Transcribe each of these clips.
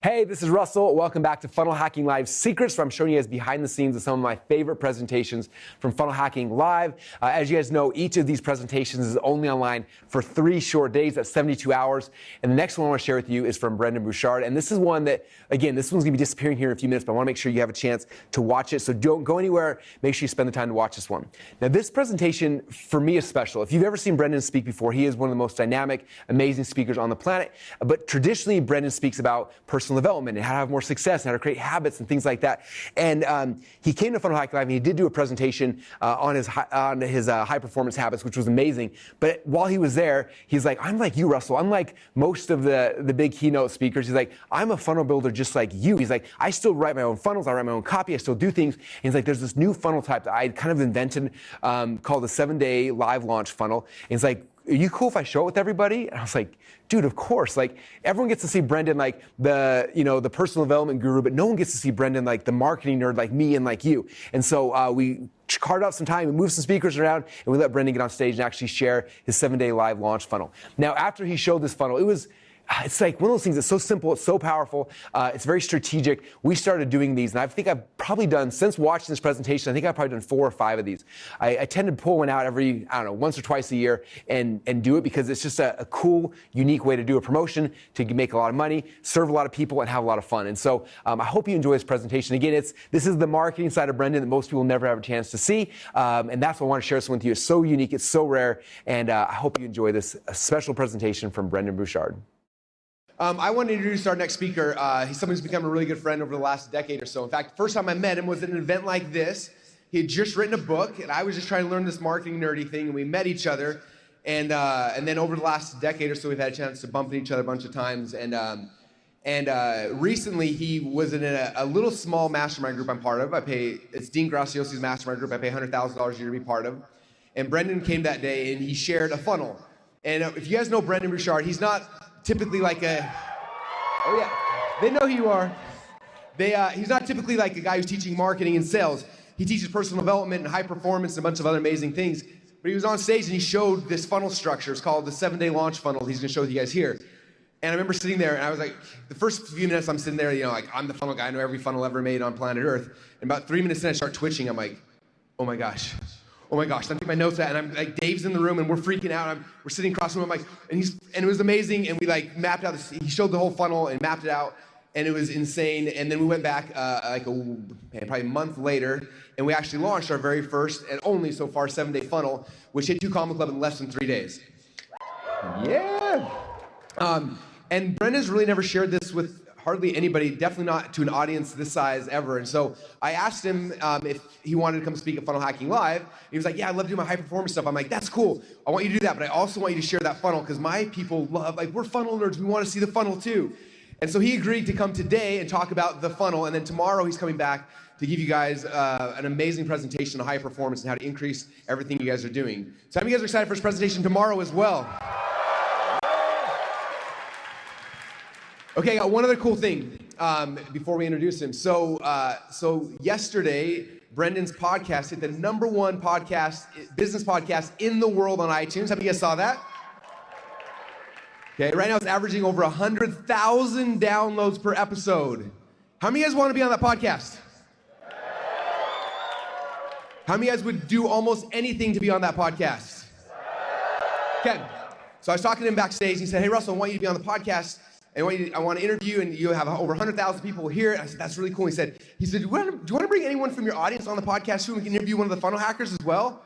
Hey, this is Russell. Welcome back to Funnel Hacking Live Secrets, where I'm showing you guys behind the scenes of some of my favorite presentations from Funnel Hacking Live. As you guys know, each of these presentations is only online for 3 short days. That's 72 hours. And the next one I want to share with you is from Brendon Burchard. And this is one that, again, this one's going to be disappearing here in a few minutes, but I want to make sure you have a chance to watch it. So don't go anywhere. Make sure you spend the time to watch this one. Now, this presentation, for me, is special. If you've ever seen Brendon speak before, he is one of the most dynamic, amazing speakers on the planet. But traditionally, Brendon speaks about personal development and how to have more success and how to create habits and things like that. And he came to Funnel Hacking Live and he did do a presentation on his high performance habits, which was amazing. But while he was there, he's like, I'm like you, Russell. I'm like most of the big keynote speakers. He's like, I'm a funnel builder just like you. He's like, I still write my own funnels. I write my own copy. I still do things. And he's like, there's this new funnel type that I kind of invented called the 7-day live launch funnel. And he's like, are you cool if I show it with everybody? And I was like, dude, of course. Like, everyone gets to see Brendon like the personal development guru, but no one gets to see Brendon like the marketing nerd like me and like you. And so we carved out some time and moved some speakers around, and we let Brendon get on stage and actually share his 7-day live launch funnel. Now, after he showed this funnel, it's like one of those things that's so simple, it's so powerful, it's very strategic. We started doing these, and I think I've probably done, since watching this presentation, I think I've probably done 4 or 5 of these. I tend to pull one out every, once or twice a year and do it because it's just a cool, unique way to do a promotion, to make a lot of money, serve a lot of people, and have a lot of fun. And so I hope you enjoy this presentation. Again, this is the marketing side of Brendon that most people never have a chance to see, and that's what I want to share this with you. It's so unique, it's so rare, and I hope you enjoy this special presentation from Brendon Burchard. I want to introduce our next speaker. He's someone who's become a really good friend over the last decade or so. In fact, the first time I met him was at an event like this. He had just written a book, and I was just trying to learn this marketing nerdy thing, and we met each other. And then over the last decade or so, we've had a chance to bump into each other a bunch of times. And recently, he was in a little small mastermind group I'm part of. It's Dean Graciosi's mastermind group. I pay $100,000 a year to be part of. And Brendon came that day, and he shared a funnel. And if you guys know Brendon Burchard, he's not typically like oh yeah, they know who you are. He's not typically like a guy who's teaching marketing and sales. He teaches personal development and high performance and a bunch of other amazing things. But he was on stage and he showed this funnel structure. It's called the 7-day launch funnel. He's gonna show you guys here. And I remember sitting there and I was like, the first few minutes I'm sitting there, like I'm the funnel guy. I know every funnel ever made on planet Earth. And about 3 minutes in, I start twitching. I'm like, oh my gosh. I'm taking my notes out, and I'm like, Dave's in the room, and we're freaking out. We're sitting across from him, and it was amazing, and we like mapped out he showed the whole funnel and mapped it out, and it was insane. And then we went back probably a month later, and we actually launched our very first and only so far 7-day funnel, which hit 2 Comma Club in less than 3 days. Yeah. And Brendon's really never shared this with hardly anybody, definitely not to an audience this size ever. And so I asked him if he wanted to come speak at Funnel Hacking Live. He was like, yeah, I'd love to do my high performance stuff. I'm like, that's cool. I want you to do that, but I also want you to share that funnel because my people we're funnel nerds. We want to see the funnel too. And so he agreed to come today and talk about the funnel. And then tomorrow he's coming back to give you guys an amazing presentation on high performance and how to increase everything you guys are doing. So how many of you guys are excited for his presentation tomorrow as well? Okay, I got one other cool thing before we introduce him. So yesterday, Brendon's podcast hit the #1 business podcast in the world on iTunes. How many of you guys saw that? Okay, right now it's averaging over 100,000 downloads per episode. How many of you guys want to be on that podcast? How many of you guys would do almost anything to be on that podcast? Okay, so I was talking to him backstage, and he said, hey, Russell, I want you to be on the podcast. I want to interview, and you have over 100,000 people here. I said, that's really cool. He said, do you want to bring anyone from your audience on the podcast too? We can interview one of the funnel hackers as well.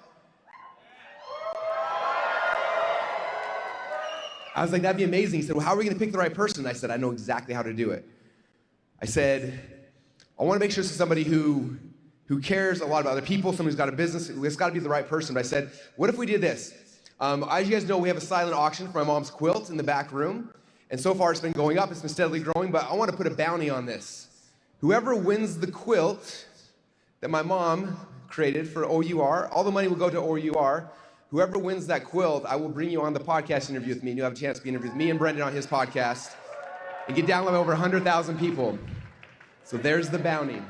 I was like, that'd be amazing. He said, well, how are we going to pick the right person? I said, I know exactly how to do it. I said, I want to make sure this is somebody who cares a lot about other people, somebody who's got a business. It's got to be the right person. But I said, what if we did this? As you guys know, we have a silent auction for my mom's quilt in the back room. And so far, it's been going up. It's been steadily growing. But I want to put a bounty on this. Whoever wins the quilt that my mom created for OUR, all the money will go to OUR. Whoever wins that quilt, I will bring you on the podcast interview with me. And you'll have a chance to be interviewed with me and Brendon on his podcast. And get downloaded by over 100,000 people. So there's the bounty.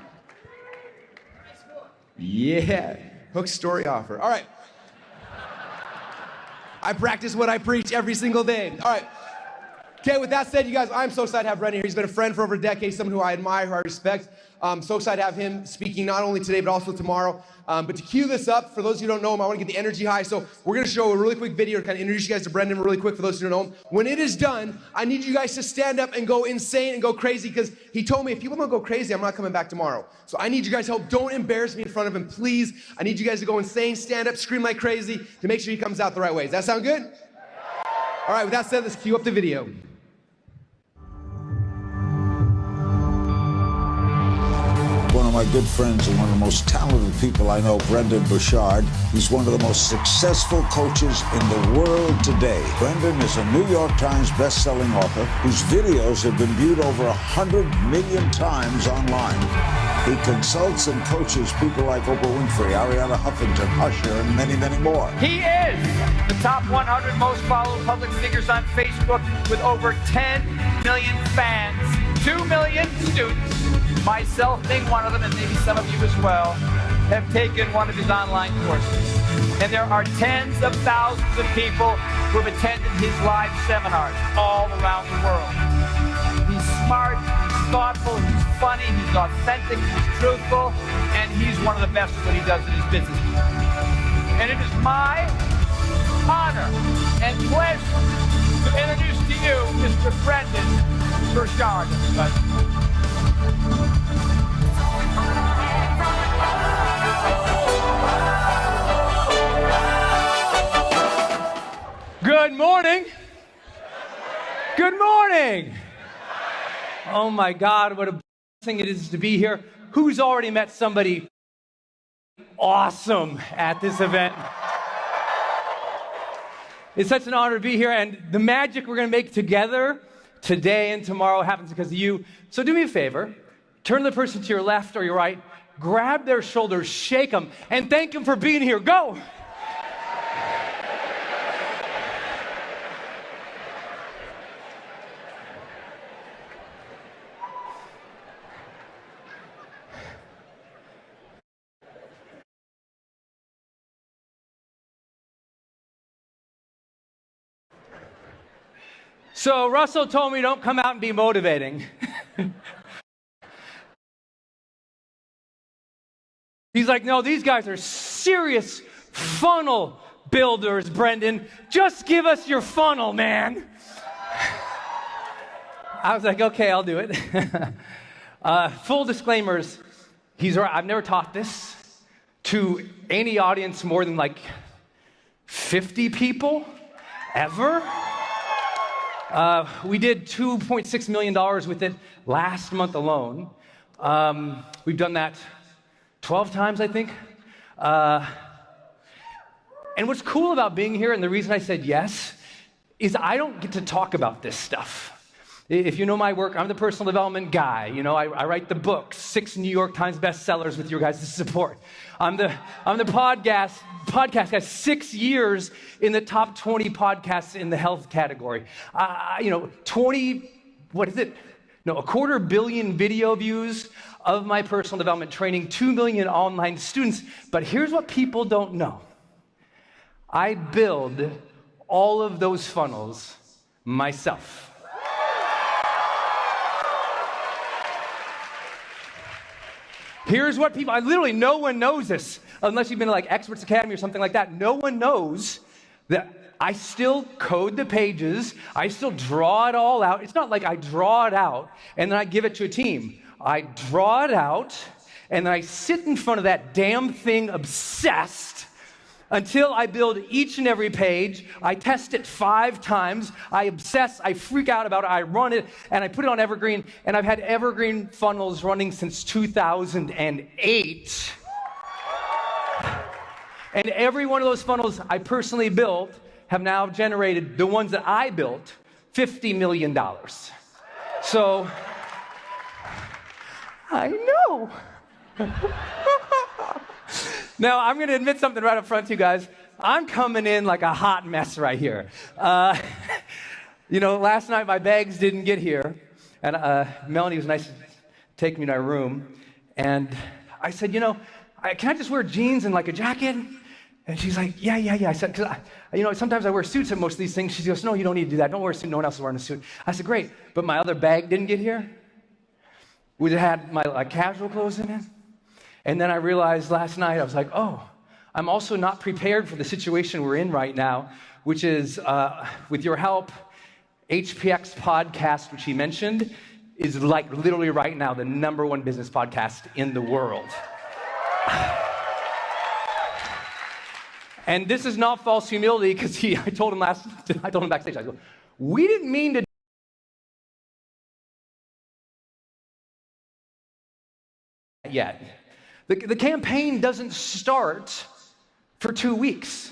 Yeah. Hook story offer. All right. I practice what I preach every single day. All right. Okay, with that said, you guys, I'm so excited to have Brendon here. He's been a friend for over a decade, someone who I admire, who I respect. So excited to have him speaking not only today, but also tomorrow. But to cue this up, for those who don't know him, I want to get the energy high. So we're going to show a really quick video to kind of introduce you guys to Brendon really quick for those who don't know him. When it is done, I need you guys to stand up and go insane and go crazy, because he told me if people don't go crazy, I'm not coming back tomorrow. So I need you guys' help. Don't embarrass me in front of him, please. I need you guys to go insane, stand up, scream like crazy to make sure he comes out the right way. Does that sound good? All right, with that said, let's cue up the video. One of my good friends and one of the most talented people I know, Brendon Burchard. He's one of the most successful coaches in the world today. Brendon is a New York Times best-selling author whose videos have been viewed over 100 million times online. He consults and coaches people like Oprah Winfrey, Ariana Huffington, Usher, and many, many more. He is the top 100 most followed public figures on Facebook with over 10 million fans, 2 million students. Myself being one of them, and maybe some of you as well, have taken one of his online courses. And there are tens of thousands of people who have attended his live seminars all around the world. He's smart, he's thoughtful, he's funny, he's authentic, he's truthful, and he's one of the best at what he does in his business. And it is my honor and pleasure to introduce to you Mr. Brendon Burchard. Good morning. Good morning. Oh my God, what a blessing it is to be here. Who's already met somebody awesome at this event? It's such an honor to be here, and the magic we're going to make together today and tomorrow happens because of you. So do me a favor, turn to the person to your left or your right, grab their shoulders, shake them, and thank them for being here. Go! So Russell told me don't come out and be motivating. He's like, no, these guys are serious funnel builders, Brendon. Just give us your funnel, man. I was like, okay, I'll do it. Full disclaimers, he's right. I've never taught this to any audience more than like 50 people ever. We did $2.6 million with it last month alone. We've done that 12 times, I think. And what's cool about being here, and the reason I said yes, is I don't get to talk about this stuff. If you know my work, I'm the personal development guy. You know, I write the books, 6 New York Times bestsellers with your guys' support. I'm the podcast guy, 6 years in the top 20 podcasts in the health category. 250 million video views of my personal development training, 2 million online students. But here's what people don't know. I build all of those funnels myself. Here's what people, no one knows this, unless you've been to like Experts Academy or something like that. No one knows that I still code the pages. I still draw it all out. It's not like I draw it out and then I give it to a team. I draw it out and then I sit in front of that damn thing obsessed until I build each and every page. I test it 5 times. I obsess. I freak out about it. I run it, and I put it on Evergreen. And I've had Evergreen funnels running since 2008. And every one of those funnels I personally built have now generated, the ones that I built, $50 million. So, I know. Now, I'm going to admit something right up front to you guys. I'm coming in like a hot mess right here. Last night my bags didn't get here, and Melanie was nice to take me to my room, and I said, can I just wear jeans and like a jacket? And she's like, yeah. I said, because sometimes I wear suits at most of these things. She goes, no, you don't need to do that. Don't wear a suit. No one else is wearing a suit. I said, great. But my other bag didn't get here. We had my casual clothes in it. And then I realized last night, I was like, oh, I'm also not prepared for the situation we're in right now, which is, with your help, HPX podcast, which he mentioned, is like literally right now the #1 business podcast in the world. And this is not false humility, because I told him backstage, I go, we didn't mean to yet. The campaign doesn't start for 2 weeks.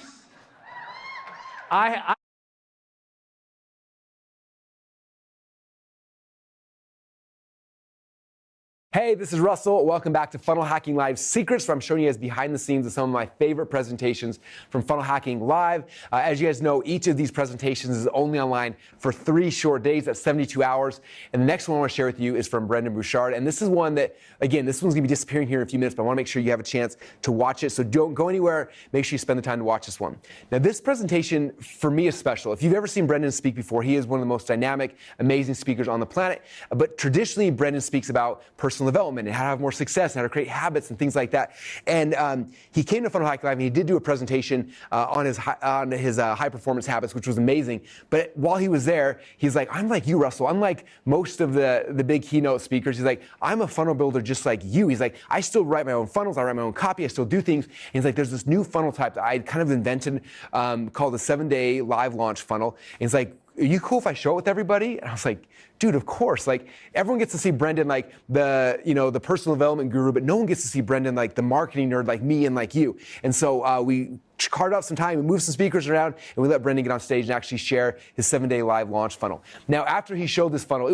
Hey, this is Russell. Welcome back to Funnel Hacking Live Secrets, where I'm showing you guys behind the scenes of some of my favorite presentations from Funnel Hacking Live. As you guys know, each of these presentations is only online for 3 short days. That's 72 hours. And the next one I want to share with you is from Brendon Burchard. And this is one that, again, this one's going to be disappearing here in a few minutes, but I want to make sure you have a chance to watch it. So don't go anywhere. Make sure you spend the time to watch this one. Now, this presentation, for me, is special. If you've ever seen Brendon speak before, he is one of the most dynamic, amazing speakers on the planet. But traditionally, Brendon speaks about personal development and how to have more success and how to create habits and things like that. And he came to Funnel Hacking Live and he did do a presentation on his high performance habits, which was amazing. But while he was there, he's like, I'm like you, Russell. I'm like most of the big keynote speakers. He's like, I'm a funnel builder just like you. He's like, I still write my own funnels. I write my own copy. I still do things. And he's like, there's this new funnel type that I kind of invented called the 7-day live launch funnel. And he's like, are you cool if I show it with everybody? And I was like, dude, of course. Like, everyone gets to see Brendon like the personal development guru, but no one gets to see Brendon like the marketing nerd like me and like you. And so we carved out some time, we moved some speakers around, and we let Brendon get on stage and actually share his 7-day live launch funnel. Now, after he showed this funnel,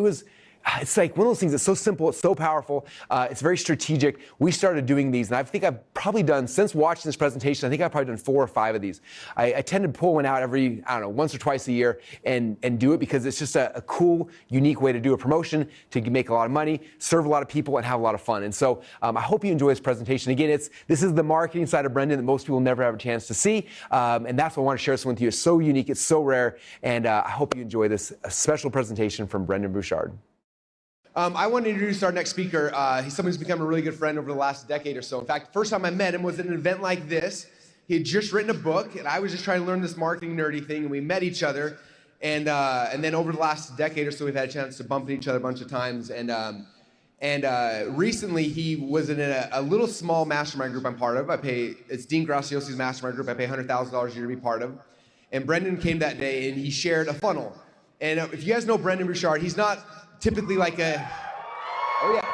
it's like one of those things that's so simple, it's so powerful, it's very strategic. We started doing these, and I think I've probably done, since watching this presentation, I think I've probably done 4 or 5 of these. I tend to pull one out every, once or twice a year and do it because it's just a cool, unique way to do a promotion, to make a lot of money, serve a lot of people, and have a lot of fun. And so I hope you enjoy this presentation. Again, this is the marketing side of Brendon that most people never have a chance to see, and that's what I want to share this with you. It's so unique, it's so rare, and I hope you enjoy this special presentation from Brendon Burchard. I want to introduce our next speaker. He's someone who's become a really good friend over the last decade or so. In fact, the first time I met him was at an event like this. He had just written a book, and I was just trying to learn this marketing nerdy thing, and we met each other. And then over the last decade or so, we've had a chance to bump into each other a bunch of times. And recently, he was in a little small mastermind group I'm part of. It's Dean Graciosi's mastermind group. I pay $100,000 a year to be part of. And Brendon came that day, and he shared a funnel. And if you guys know Brendon Burchard, he's not typically like oh yeah,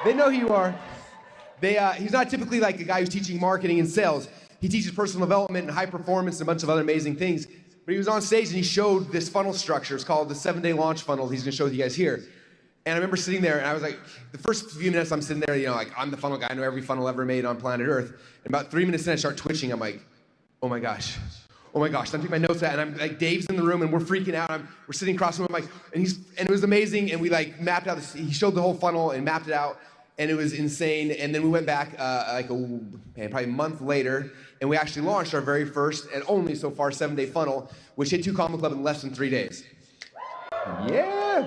they know who you are. He's not typically like a guy who's teaching marketing and sales. He teaches personal development and high performance and a bunch of other amazing things. But he was on stage and he showed this funnel structure. It's called the 7-day launch funnel. He's gonna show you guys here. And I remember sitting there and I was like, the first few minutes I'm sitting there, like I'm the funnel guy. I know every funnel ever made on planet Earth. And about 3 minutes in, I start twitching. I'm like, oh my gosh. Oh my gosh, I'm taking my notes out, and I'm like, Dave's in the room, and we're freaking out. We're sitting across from him, and it was amazing, and we like mapped out he showed the whole funnel and mapped it out, and it was insane. And then we went back probably a month later, and we actually launched our very first and only so far 7-day funnel, which hit 2 Comma Club in less than 3 days. Yeah.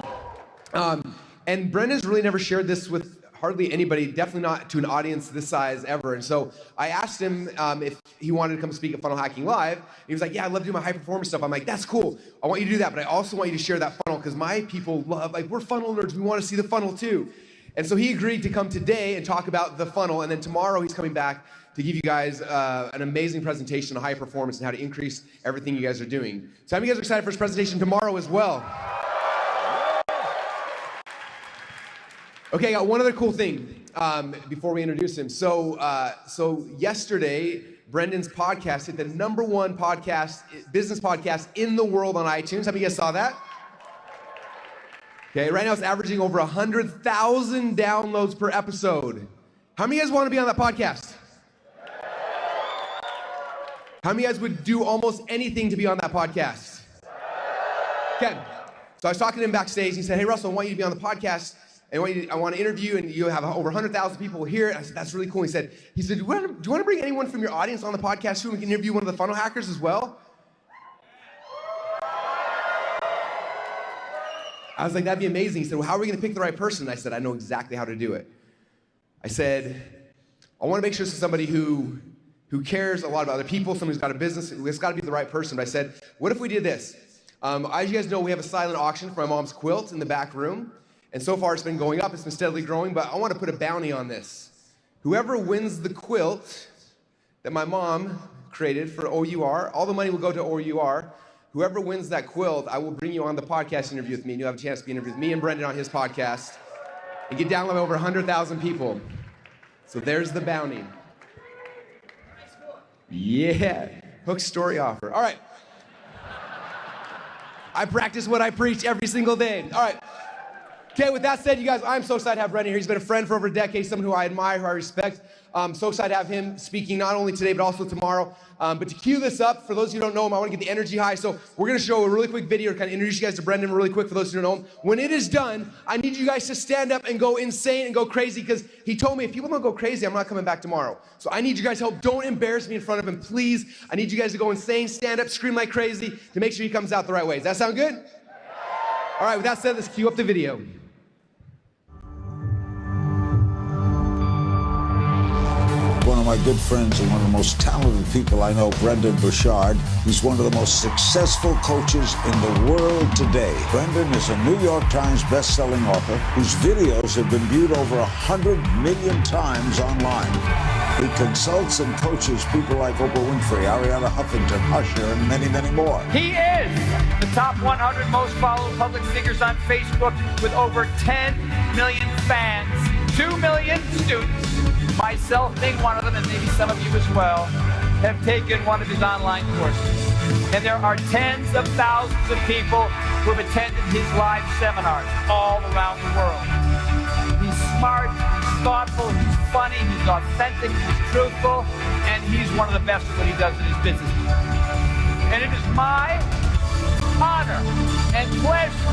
And Brendon's really never shared this with hardly anybody, definitely not to an audience this size ever. And so I asked him if he wanted to come speak at Funnel Hacking Live. He was like, yeah, I'd love to do my high performance stuff. I'm like, that's cool. I want you to do that, but I also want you to share that funnel because my people love, we're funnel nerds. We want to see the funnel too. And so he agreed to come today and talk about the funnel. And then tomorrow he's coming back to give you guys an amazing presentation on high performance and how to increase everything you guys are doing. So how many of you guys are excited for his presentation tomorrow as well? Okay, I got one other cool thing before we introduce him. So yesterday, Brendon's podcast hit the #1 business podcast in the world on iTunes. How many of you guys saw that? Okay, right now it's averaging over 100,000 downloads per episode. How many of you guys want to be on that podcast? How many of you guys would do almost anything to be on that podcast? Okay, so I was talking to him backstage. He said, hey, Russell, I want you to be on the podcast. and I want to interview, and you have over 100,000 people here. I said, that's really cool. He said, do you want to bring anyone from your audience on the podcast too, and we can interview one of the funnel hackers as well? I was like, that'd be amazing. He said, well, how are we going to pick the right person? And I said, I know exactly how to do it. I said, I want to make sure this is somebody who cares a lot about other people, somebody who's got a business. It's got to be the right person. But I said, what if we did this? As you guys know, we have a silent auction for my mom's quilt in the back room. And so far, it's been going up. It's been steadily growing. But I want to put a bounty on this. Whoever wins the quilt that my mom created for OUR, all the money will go to OUR. Whoever wins that quilt, I will bring you on the podcast interview with me. And you'll have a chance to be interviewed with me and Brendon on his podcast. And get downloaded by over 100,000 people. So there's the bounty. Yeah. Hook story offer. All right. I practice what I preach every single day. All right. Okay, with that said, you guys, I'm so excited to have Brendon here. He's been a friend for over a decade, someone who I admire, who I respect. So excited to have him speaking not only today, but also tomorrow. But to cue this up, for those who don't know him, I want to get the energy high. So we're going to show a really quick video to kind of introduce you guys to Brendon really quick for those who don't know him. When it is done, I need you guys to stand up and go insane and go crazy, because he told me if people don't go crazy, I'm not coming back tomorrow. So I need you guys' help. Don't embarrass me in front of him, please. I need you guys to go insane, stand up, scream like crazy to make sure he comes out the right way. Does that sound good? All right, with that said, let's cue up the video. One of my good friends and one of the most talented people I know, Brendon Burchard. He's one of the most successful coaches in the world today. Brendon is a New York Times best-selling author whose videos have been viewed over 100 million times online. He consults and coaches people like Oprah Winfrey, Ariana Huffington, Usher, and many, many more. He is the top 100 most followed public figures on Facebook with over 10 million fans, 2 million students, myself being one of them, and maybe some of you as well, have taken one of his online courses. And there are tens of thousands of people who have attended his live seminars all around the world. He's smart, he's thoughtful, he's funny, he's authentic, he's truthful, and he's one of the best at what he does in his business. And it is my honor and pleasure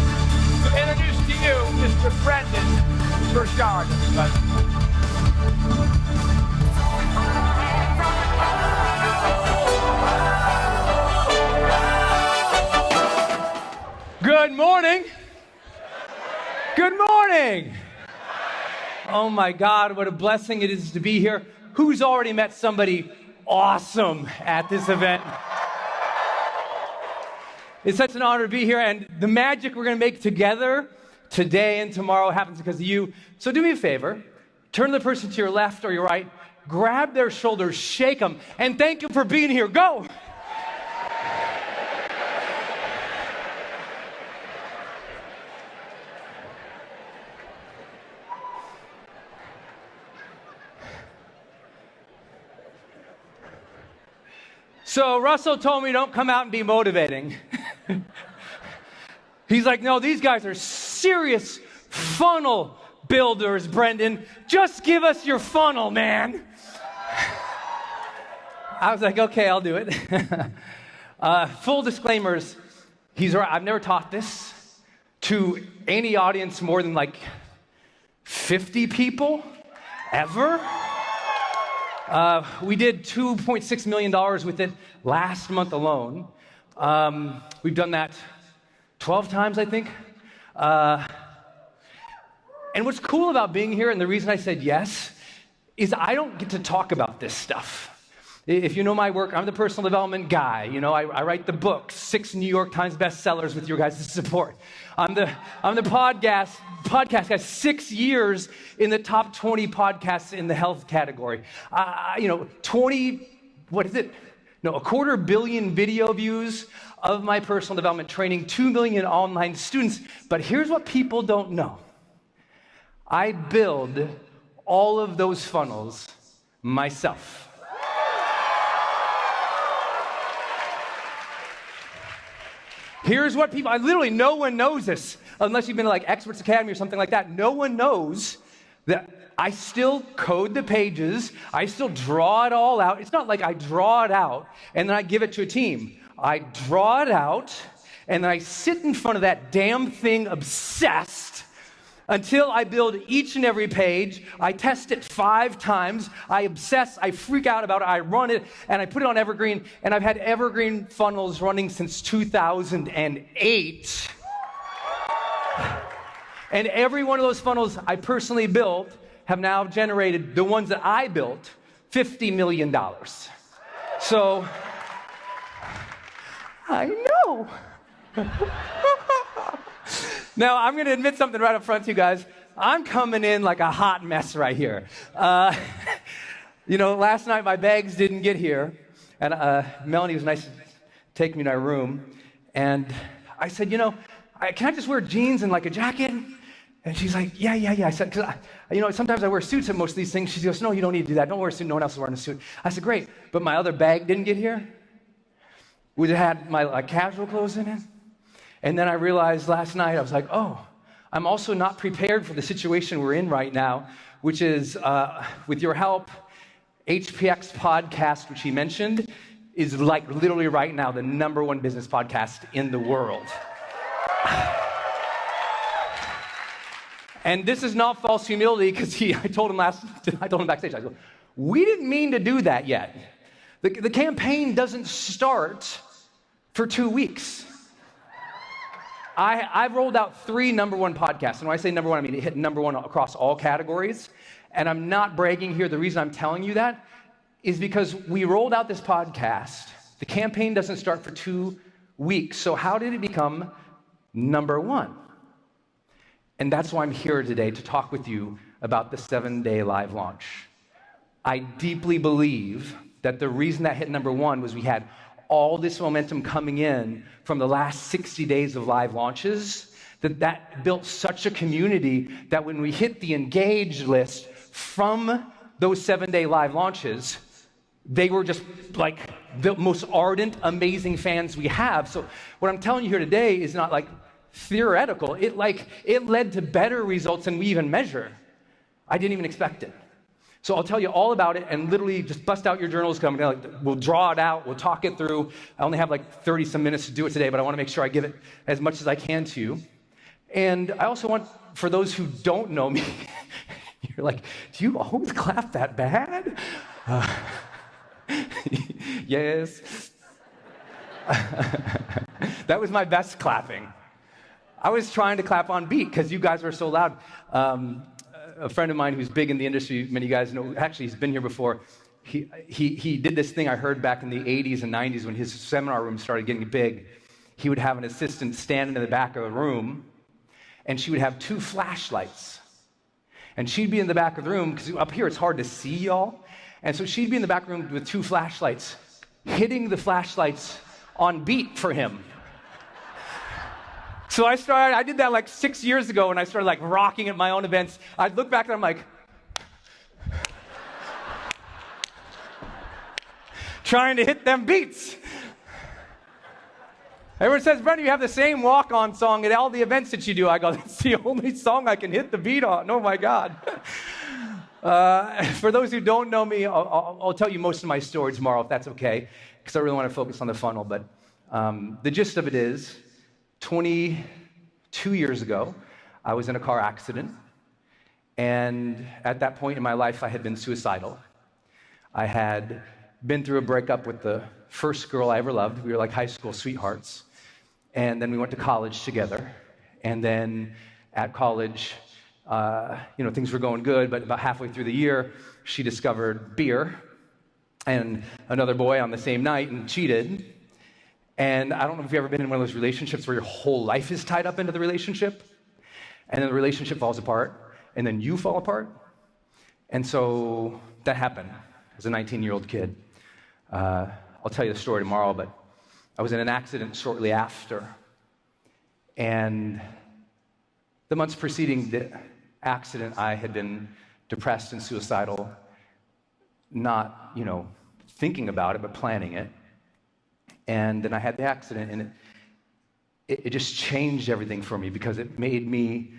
to introduce to you Mr. Brendon Burchard, everybody. Good morning. Good morning. Oh my God, what a blessing it is to be here. Who's already met somebody awesome at this event? It's such an honor to be here, and the magic we're going to make together today and tomorrow happens because of you. So do me a favor, turn to the person to your left or your right, grab their shoulders, shake them, and thank them for being here. Go! So Russell told me don't come out and be motivating. He's like, no, these guys are serious funnel builders, Brendon. Just give us your funnel, man. I was like, okay, I'll do it. Full disclaimers, he's right. I've never taught this to any audience more than like 50 people ever. We did $2.6 million with it last month alone. We've done that 12 times, I think. And what's cool about being here, and the reason I said yes, is I don't get to talk about this stuff. If you know my work, I'm the personal development guy. You know, I write the books, 6 New York Times bestsellers with your guys' support. I'm the podcast guy, 6 years in the top 20 podcasts in the health category. 250 million video views of my personal development training, 2 million online students. But here's what people don't know. I build all of those funnels myself. Here's what people, no one knows this, unless you've been to like Experts Academy or something like that. No one knows that I still code the pages. I still draw it all out. It's not like I draw it out and then I give it to a team. I draw it out and then I sit in front of that damn thing obsessed until I build each and every page. I test it 5 times. I obsess. I freak out about it. I run it, and I put it on Evergreen. And I've had Evergreen funnels running since 2008. And every one of those funnels I personally built have now generated, the ones that I built, $50 million. So, I know. Now, I'm going to admit something right up front to you guys. I'm coming in like a hot mess right here. Last night my bags didn't get here, and Melanie was nice to take me to my room, and I said, can I just wear jeans and like a jacket? And she's like, yeah. I said, because sometimes I wear suits at most of these things. She goes, no, you don't need to do that. Don't wear a suit. No one else is wearing a suit. I said, great, but my other bag didn't get here. We had my casual clothes in it. And then I realized last night, I was like, oh, I'm also not prepared for the situation we're in right now, which is, with your help, HPX podcast, which he mentioned, is like literally right now the #1 business podcast in the world. And this is not false humility, because I told him backstage, I go, we didn't mean to do that yet. The campaign doesn't start for 2 weeks. I've rolled out 3 #1 podcasts. And when I say #1, I mean it hit #1 across all categories. And I'm not bragging here. The reason I'm telling you that is because we rolled out this podcast. The campaign doesn't start for 2 weeks. So how did it become #1? And that's why I'm here today, to talk with you about the 7-day live launch. I deeply believe that the reason that hit #1 was we had all this momentum coming in from the last 60 days of live launches, that built such a community that when we hit the engaged list from those 7-day live launches, they were just like the most ardent, amazing fans we have. So what I'm telling you here today is not like theoretical. It led to better results than we even measure. I didn't even expect it. So I'll tell you all about it, and literally just bust out your journals. We'll draw it out. We'll talk it through. I only have like 30-some minutes to do it today, but I want to make sure I give it as much as I can to you. And I also want, for those who don't know me, you're like, do you always clap that bad? Yes. That was my best clapping. I was trying to clap on beat because you guys were so loud. A friend of mine who's big in the industry, many of you guys know, actually he's been here before, he did this thing I heard back in the 80s and 90s when his seminar room started getting big. He would have an assistant stand in the back of the room, and she would have 2 flashlights. And she'd be in the back of the room, because up here it's hard to see y'all. And so she'd be in the back room with 2 flashlights, hitting the flashlights on beat for him. So I did that like 6 years ago when I started like rocking at my own events. I'd look back and I'm like, trying to hit them beats. Everyone says, Brendon, you have the same walk-on song at all the events that you do. I go, that's the only song I can hit the beat on. Oh my God. For those who don't know me, I'll tell you most of my story tomorrow, if that's okay, because I really want to focus on the funnel. But the gist of it is, 22 years ago, I was in a car accident, and at that point in my life, I had been suicidal. I had been through a breakup with the first girl I ever loved. We were like high school sweethearts, and then we went to college together, and then at college, things were going good, but about halfway through the year, she discovered beer and another boy on the same night and cheated. And I don't know if you've ever been in one of those relationships where your whole life is tied up into the relationship, and then the relationship falls apart, and then you fall apart. And so that happened as a 19-year-old kid. I'll tell you the story tomorrow, but I was in an accident shortly after. And the months preceding the accident, I had been depressed and suicidal, not, thinking about it, but planning it. And then I had the accident, and it just changed everything for me, because it made me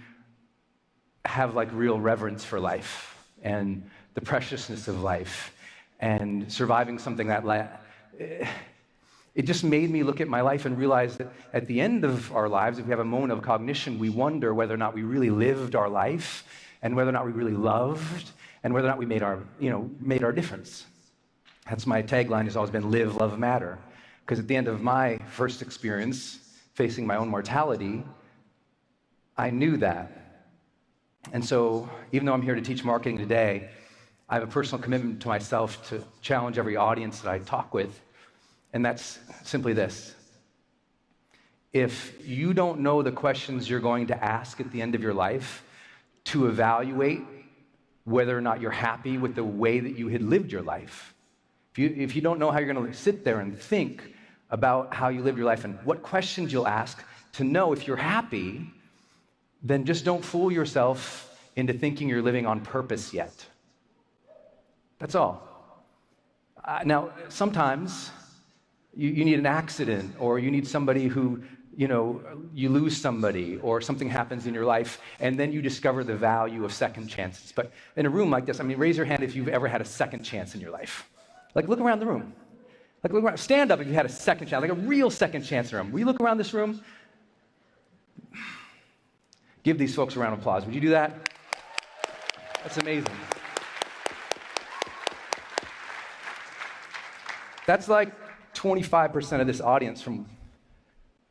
have like real reverence for life and the preciousness of life and surviving something that It just made me look at my life and realize that at the end of our lives, if we have a moment of cognition, we wonder whether or not we really lived our life and whether or not we really loved and whether or not we made our difference. That's my tagline, has always been live, love, matter. Because at the end of my first experience, facing my own mortality, I knew that. And so, even though I'm here to teach marketing today, I have a personal commitment to myself to challenge every audience that I talk with, and that's simply this. If you don't know the questions you're going to ask at the end of your life to evaluate whether or not you're happy with the way that you had lived your life, if you don't know how you're going to sit there and think about how you live your life and what questions you'll ask to know if you're happy, then just don't fool yourself into thinking you're living on purpose yet. That's all. Now, sometimes you need an accident, or you need somebody who, you lose somebody, or something happens in your life, and then you discover the value of second chances. But in a room like this, raise your hand if you've ever had a second chance in your life. Like, look around the room. Like, look around. Stand up if you had a second chance, like a real second chance in the room. Will you look around this room? Give these folks a round of applause. Would you do that? That's amazing. That's like 25% of this audience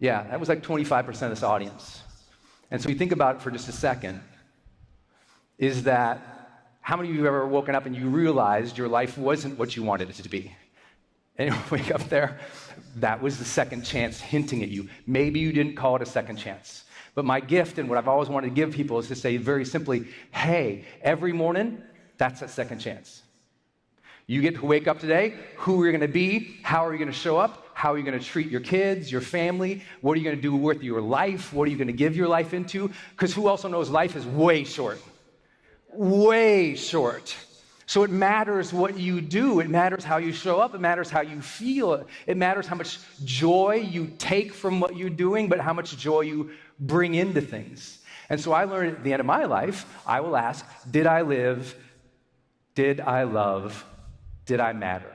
that was like 25% of this audience. And so you think about it for just a second, is that how many of you have ever woken up and you realized your life wasn't what you wanted it to be? Anyone wake up there? That was the second chance hinting at you. Maybe you didn't call it a second chance. But my gift and what I've always wanted to give people is to say very simply, hey, every morning, that's a second chance. You get to wake up today. Who are you going to be? How are you going to show up? How are you going to treat your kids, your family? What are you going to do with your life? What are you going to give your life into? Because who also knows life is way short? Way short. So it matters what you do. It matters how you show up. It matters how you feel. It matters how much joy you take from what you're doing, but how much joy you bring into things. And so I learned at the end of my life, I will ask, did I live? Did I love? Did I matter?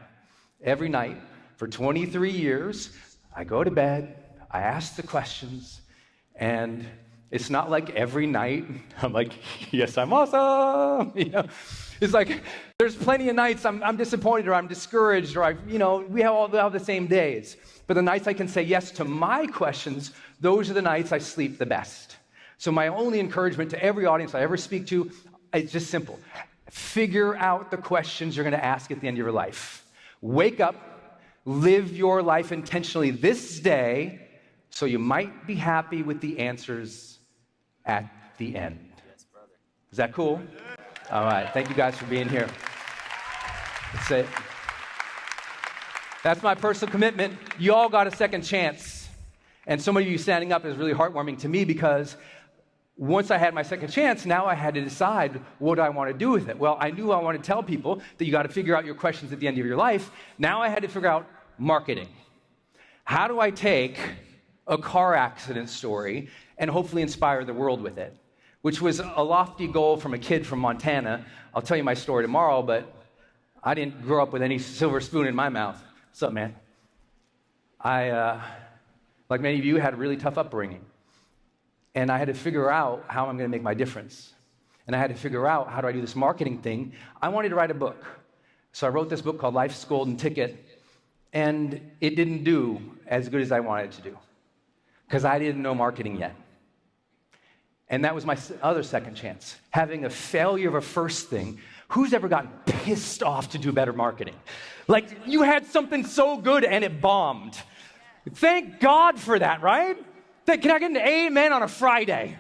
Every night for 23 years, I go to bed, I ask the questions, and it's not like every night I'm like, yes, I'm awesome. It's like there's plenty of nights I'm disappointed or I'm discouraged or we all have the same days. But the nights I can say yes to my questions, those are the nights I sleep the best. So my only encouragement to every audience I ever speak to is just simple. Figure out the questions you're going to ask at the end of your life. Wake up, live your life intentionally this day, so you might be happy with the answers at the end. Yes, brother. Is that cool? All right. Thank you guys for being here. That's it. That's my personal commitment. You all got a second chance. And some of you standing up is really heartwarming to me because once I had my second chance, now I had to decide what I want to do with it. Well, I knew I wanted to tell people that you got to figure out your questions at the end of your life. Now I had to figure out marketing. How do I take a car accident story and hopefully inspire the world with it? Which was a lofty goal from a kid from Montana. I'll tell you my story tomorrow, but I didn't grow up with any silver spoon in my mouth. What's up, man? I, like many of you, had a really tough upbringing. And I had to figure out how I'm going to make my difference. And I had to figure out, how do I do this marketing thing? I wanted to write a book. So I wrote this book called Life's Golden Ticket. And it didn't do as good as I wanted it to do, because I didn't know marketing yet. And that was my other second chance. Having a failure of a first thing. Who's ever gotten pissed off to do better marketing? Like, you had something so good and it bombed. Thank God for that, right? Can I get an amen on a Friday?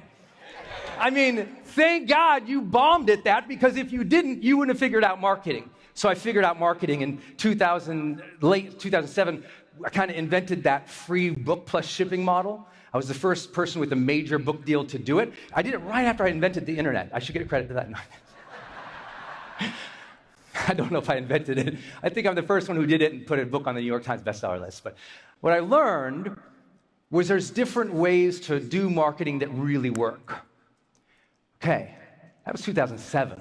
Thank God you bombed at that, because if you didn't, you wouldn't have figured out marketing. So I figured out marketing in late 2007. I kind of invented that free book plus shipping model. I was the first person with a major book deal to do it. I did it right after I invented the internet. I should get credit for that. No. I don't know if I invented it. I think I'm the first one who did it and put a book on the New York Times bestseller list. But what I learned was there's different ways to do marketing that really work. Okay, that was 2007.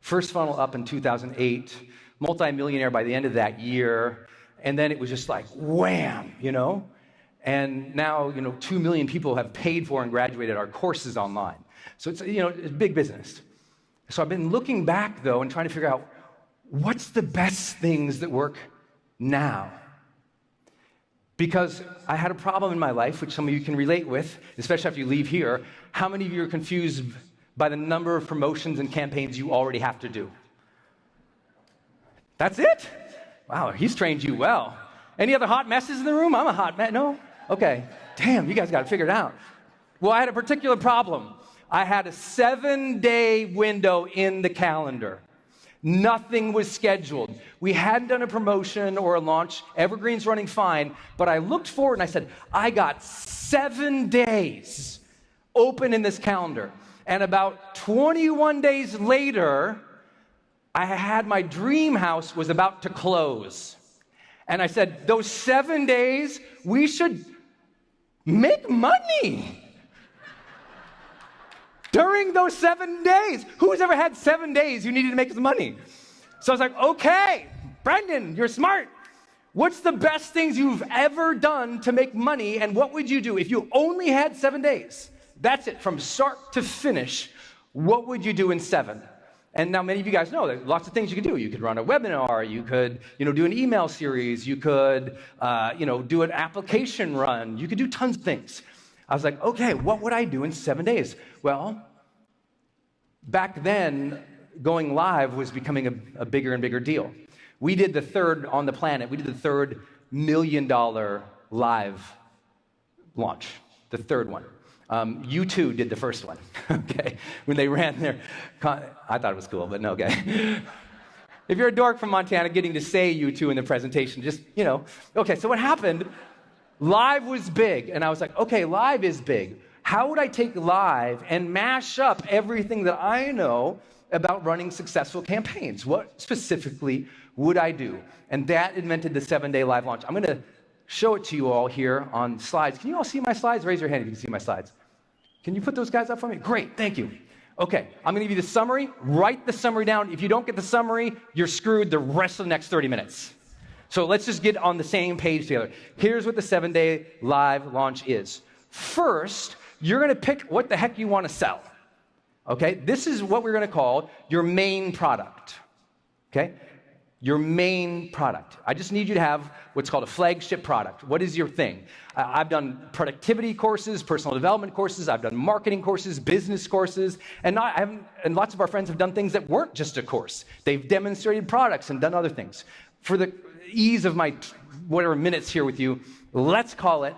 First funnel up in 2008, multi-millionaire by the end of that year, and then it was just like wham, And now, 2 million people have paid for and graduated our courses online. So it's, it's big business. So I've been looking back, though, and trying to figure out what's the best things that work now. Because I had a problem in my life, which some of you can relate with, especially after you leave here. How many of you are confused by the number of promotions and campaigns you already have to do? That's it? Wow, he's trained you well. Any other hot messes in the room? I'm a hot mess. No? Okay. Damn, you guys got it figured out. Well, I had a particular problem. I had a 7-day window in the calendar. Nothing was scheduled. We hadn't done a promotion or a launch. Evergreen's running fine. But I looked forward and I said, I got 7 days open in this calendar. And about 21 days later, I had my dream house was about to close. And I said, those 7 days, we should make money. During those 7 days. Who's ever had 7 days you needed to make some money? So I was like, okay, Brendon, you're smart. What's the best things you've ever done to make money, and what would you do if you only had 7 days? That's it, from start to finish. What would you do in 7? And now many of you guys know there's lots of things you could do. You could run a webinar, you could, do an email series, you could, do an application run, you could do tons of things. I was like, okay, what would I do in 7 days? Well, back then, going live was becoming a bigger and bigger deal. We did the third on the planet. We did the third $1 million live launch, the third one. U2 did the first one, okay? When they ran their, I thought it was cool, but no, okay. If you're a dork from Montana, getting to say U2 in the presentation, just, Okay, so what happened, live was big, and I was like, okay, live is big. How would I take live and mash up everything that I know about running successful campaigns? What specifically would I do? And that invented the 7-day live launch. I'm going to show it to you all here on slides. Can you all see my slides? Raise your hand if you can see my slides. Can you put those guys up for me? Great, thank you. Okay, I'm going to give you the summary. Write the summary down. If you don't get the summary, you're screwed the rest of the next 30 minutes. So let's just get on the same page together. Here's what the 7-day live launch is. First, you're going to pick what the heck you want to sell. Okay, this is what we're going to call your main product. Okay, your main product. I just need you to have what's called a flagship product. What is your thing? I've done productivity courses, personal development courses. I've done marketing courses, business courses, and lots of our friends have done things that weren't just a course. They've demonstrated products and done other things. For the ease of my whatever minutes here with you, let's call it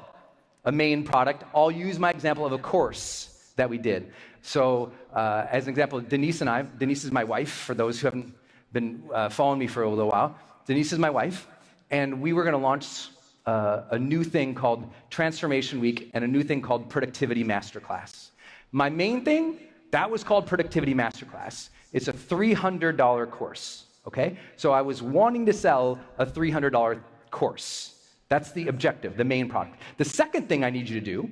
a main product. I'll use my example of a course that we did. So as an example, Denise is my wife, for those who haven't been following me for a little while. Denise is my wife, and we were going to launch a new thing called Transformation Week and a new thing called Productivity Masterclass. My main thing, that was called Productivity Masterclass. It's a $300 course, okay? So I was wanting to sell a $300 course. That's the objective, the main product. The second thing I need you to do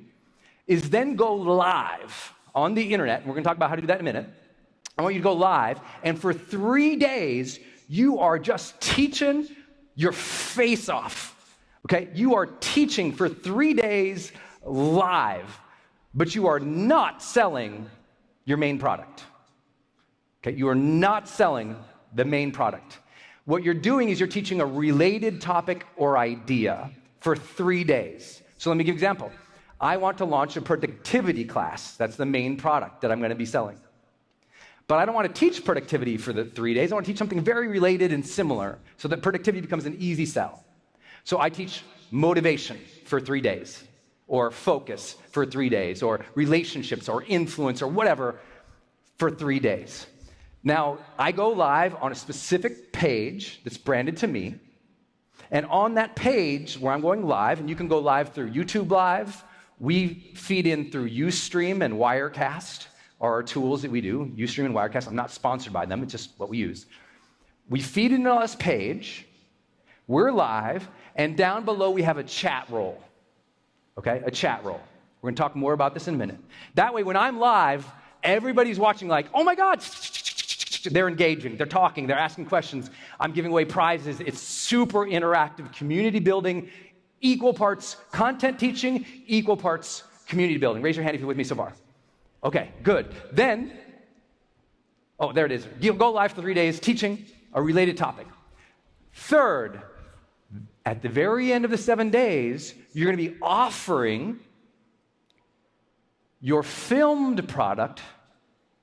is then go live on the internet, and we're going to talk about how to do that in a minute. I want you to go live, and for 3 days, you are just teaching your face off, okay? You are teaching for 3 days live, but you are not selling your main product, okay? You are not selling the main product. What you're doing is you're teaching a related topic or idea for 3 days. So let me give you an example. I want to launch a productivity class. That's the main product that I'm going to be selling. But I don't want to teach productivity for the 3 days. I want to teach something very related and similar so that productivity becomes an easy sell. So I teach motivation for 3 days, or focus for 3 days, or relationships, or influence, or whatever for 3 days. Now, I go live on a specific page that's branded to me, and on that page where I'm going live, and you can go live through YouTube Live, we feed in through Ustream and Wirecast, are our tools that we do. Ustream and Wirecast, I'm not sponsored by them, it's just what we use. We feed into this page, we're live, and down below we have a chat role, okay? A chat role. We're gonna talk more about this in a minute. That way, when I'm live, everybody's watching like, oh my God, They're engaging, they're talking, they're asking questions. I'm giving away prizes. It's super interactive, community building, equal parts content teaching, equal parts community building. Raise your hand if you're with me so far. Okay, good. Then, there it is. You'll go live for 3 days teaching a related topic. Third, at the very end of the 7 days, you're going to be offering your filmed product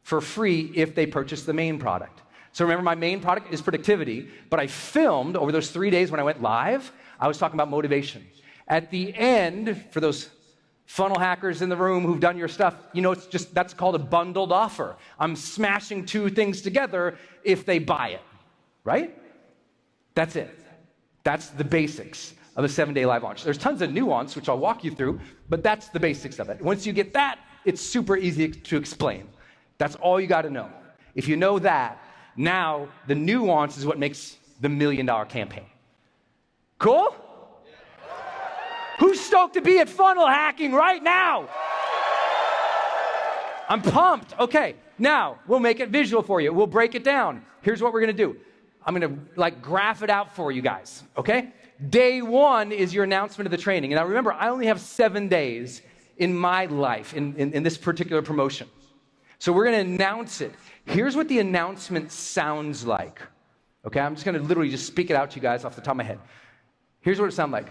for free if they purchase the main product. So remember, my main product is productivity, but I filmed over those 3 days when I went live, I was talking about motivation. At the end, for those funnel hackers in the room who've done your stuff, that's called a bundled offer. I'm smashing 2 things together if they buy it, right? That's it. That's the basics of a 7-day live launch. There's tons of nuance, which I'll walk you through, but that's the basics of it. Once you get that, it's super easy to explain. That's all you got to know. If you know that, now the nuance is what makes the $1 million campaign. Cool? Who's stoked to be at funnel hacking right now? I'm pumped. Okay, now we'll make it visual for you. We'll break it down. Here's what we're going to do. I'm going to graph it out for you guys, okay? Day 1 is your announcement of the training. And now remember, I only have 7 days in my life in this particular promotion. So we're going to announce it. Here's what the announcement sounds like. Okay, I'm just going to literally just speak it out to you guys off the top of my head. Here's what it sounds like.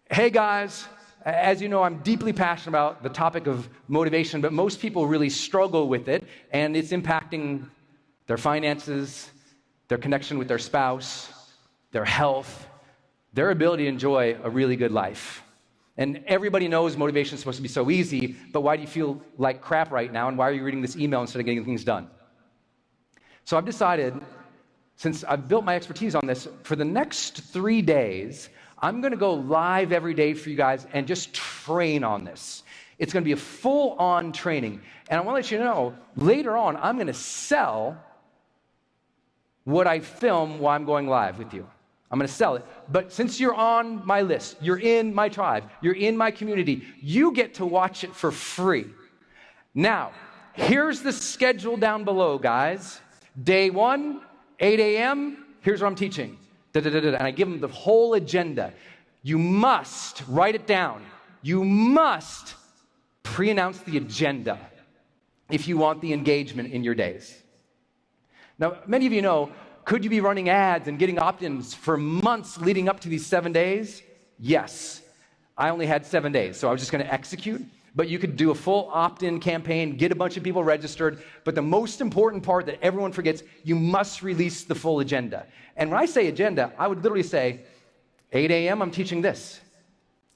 Hey guys, as you know, I'm deeply passionate about the topic of motivation, but most people really struggle with it, and it's impacting their finances, their connection with their spouse, their health, their ability to enjoy a really good life. And everybody knows motivation is supposed to be so easy, but why do you feel like crap right now, and why are you reading this email instead of getting things done? So I've decided, since I've built my expertise on this, for the next 3 days, I'm going to go live every day for you guys and just train on this. It's going to be a full-on training. And I want to let you know, later on, I'm going to sell what I film while I'm going live with you. I'm going to sell it. But since you're on my list, you're in my tribe, you're in my community, you get to watch it for free. Now, here's the schedule down below, guys. Day 1, 8 a.m., here's what I'm teaching. And I give them the whole agenda. You must write it down. You must pre-announce the agenda if you want the engagement in your days. Now, many of you know, could you be running ads and getting opt-ins for months leading up to these 7 days? Yes. I only had 7 days, so I was just going to execute. But you could do a full opt-in campaign, get a bunch of people registered. But the most important part that everyone forgets, you must release the full agenda. And when I say agenda, I would literally say, 8 a.m., I'm teaching this.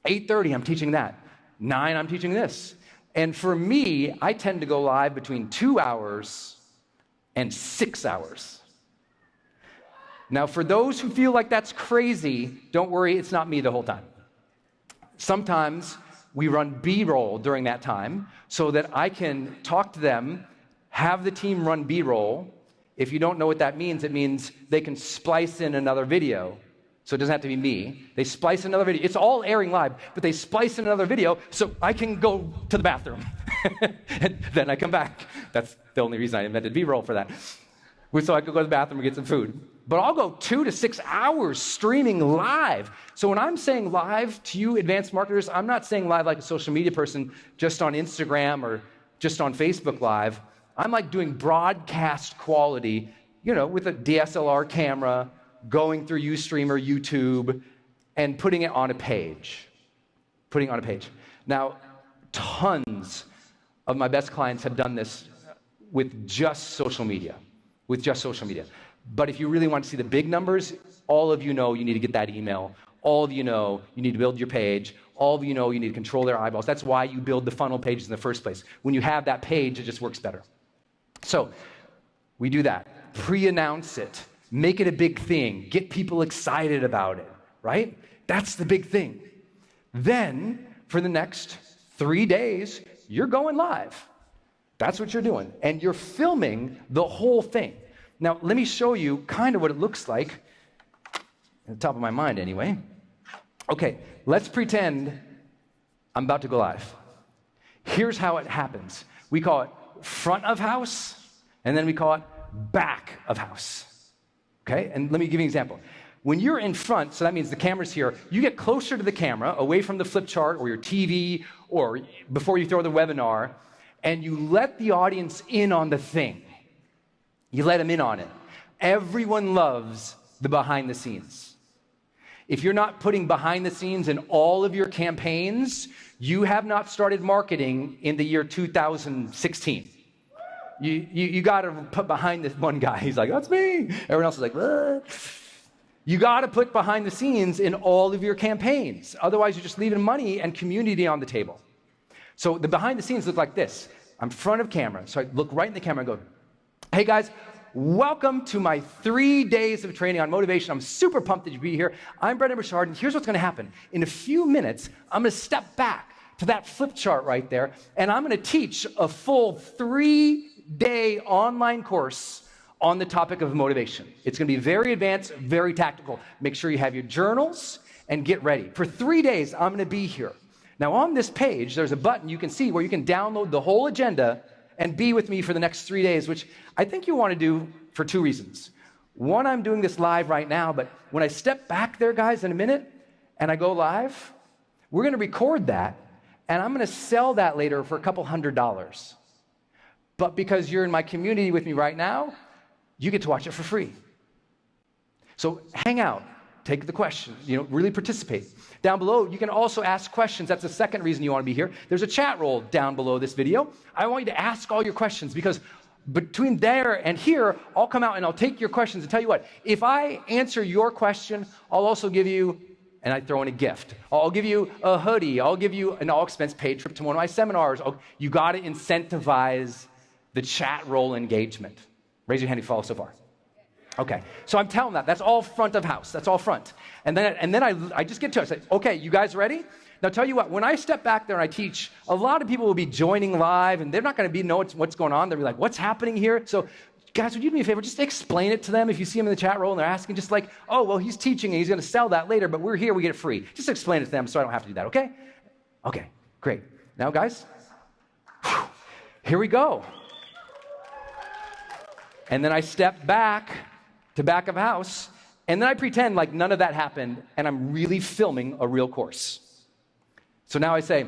8:30, I'm teaching that. 9, I'm teaching this. And for me, I tend to go live between 2 hours and 6 hours. Now, for those who feel like that's crazy, don't worry, it's not me the whole time. Sometimes we run B-roll during that time so that I can talk to them, have the team run B-roll. If you don't know what that means, it means they can splice in another video. So it doesn't have to be me. They splice another video. It's all airing live, but they splice in another video so I can go to the bathroom. And then I come back. That's the only reason I invented B-roll for that. So I could go to the bathroom and get some food. But I'll go 2 to 6 hours streaming live. So when I'm saying live to you advanced marketers, I'm not saying live like a social media person just on Instagram or just on Facebook Live. I'm like doing broadcast quality, with a DSLR camera, going through Ustream or YouTube, and putting it on a page. Now, tons of my best clients have done this with just social media. But if you really want to see the big numbers, all of you know you need to get that email. All of you know you need to build your page. All of you know you need to control their eyeballs. That's why you build the funnel pages in the first place. When you have that page, it just works better. So we do that. Pre-announce it. Make it a big thing. Get people excited about it, right? That's the big thing. Then, for the next 3 days, you're going live. That's what you're doing. And you're filming the whole thing. Now, let me show you kind of what it looks like, at the top of my mind anyway. Okay, let's pretend I'm about to go live. Here's how it happens. We call it front of house, and then we call it back of house. Okay? And let me give you an example. When you're in front, so that means the camera's here, you get closer to the camera, away from the flip chart or your TV or before you throw the webinar, and you let the audience in on the thing. You let them in on it. Everyone loves the behind the scenes. If you're not putting behind the scenes in all of your campaigns, you have not started marketing in the year 2016. You got to put behind this one guy. He's like, that's me. Everyone else is like, what? You got to put behind the scenes in all of your campaigns. Otherwise, you're just leaving money and community on the table. So the behind the scenes look like this. I'm front of camera. So I look right in the camera and go, hey guys, welcome to my 3 days of training on motivation. I'm super pumped that you be here. I'm Brendon Burchard, and here's what's going to happen. In a few minutes, I'm going to step back to that flip chart right there, and I'm going to teach a full 3-day online course on the topic of motivation. It's going to be very advanced, very tactical. Make sure you have your journals and get ready. For 3 days, I'm going to be here. Now, on this page, there's a button you can see where you can download the whole agenda and be with me for the next 3 days, which I think you want to do for 2 reasons. One, I'm doing this live right now, but when I step back there, guys, in a minute, and I go live, we're going to record that, and I'm going to sell that later for a couple $100. But because you're in my community with me right now, you get to watch it for free. So hang out, take the question, really participate. Down below, you can also ask questions. That's the second reason you want to be here. There's a chat roll down below this video. I want you to ask all your questions because between there and here, I'll come out and I'll take your questions and tell you what, if I answer your question, I'll also give you, and I throw in a gift. I'll give you a hoodie. I'll give you an all-expense paid trip to one of my seminars. You got to incentivize the chat roll engagement. Raise your hand if you follow so far. Okay, so I'm telling that. That's all front of house. That's all front. And then I just get to it. I say, okay, you guys ready? Now, tell you what, when I step back there and I teach, a lot of people will be joining live, and they're not going to know what's going on. They'll be like, what's happening here? So, guys, would you do me a favor? Just explain it to them. If you see them in the chat roll and they're asking, just like, oh, well, he's teaching and he's going to sell that later, but we're here, we get it free. Just explain it to them so I don't have to do that, okay? Okay, great. Now, guys, here we go. And then I step back to back of house, and then I pretend like none of that happened, and I'm really filming a real course. So now I say,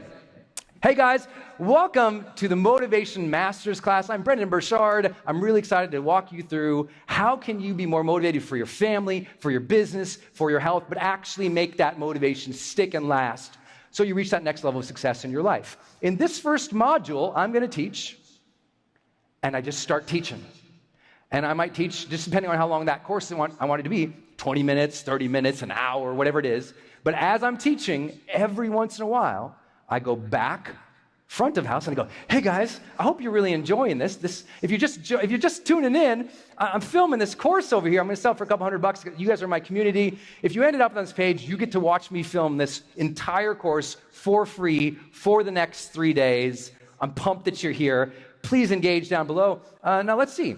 hey guys, welcome to the Motivation Masters class. I'm Brendon Burchard. I'm really excited to walk you through how can you be more motivated for your family, for your business, for your health, but actually make that motivation stick and last so you reach that next level of success in your life. In this first module, I'm going to teach, and I just start teaching. And I might teach, just depending on how long that course I want it to be, 20 minutes, 30 minutes, an hour, whatever it is. But as I'm teaching, every once in a while, I go back, front of house, and I go, hey guys, I hope you're really enjoying this. If you're just tuning in, I'm filming this course over here. I'm going to sell it for a couple $100. You guys are my community. If you ended up on this page, you get to watch me film this entire course for free for the next 3 days. I'm pumped that you're here. Please engage down below. Now let's see.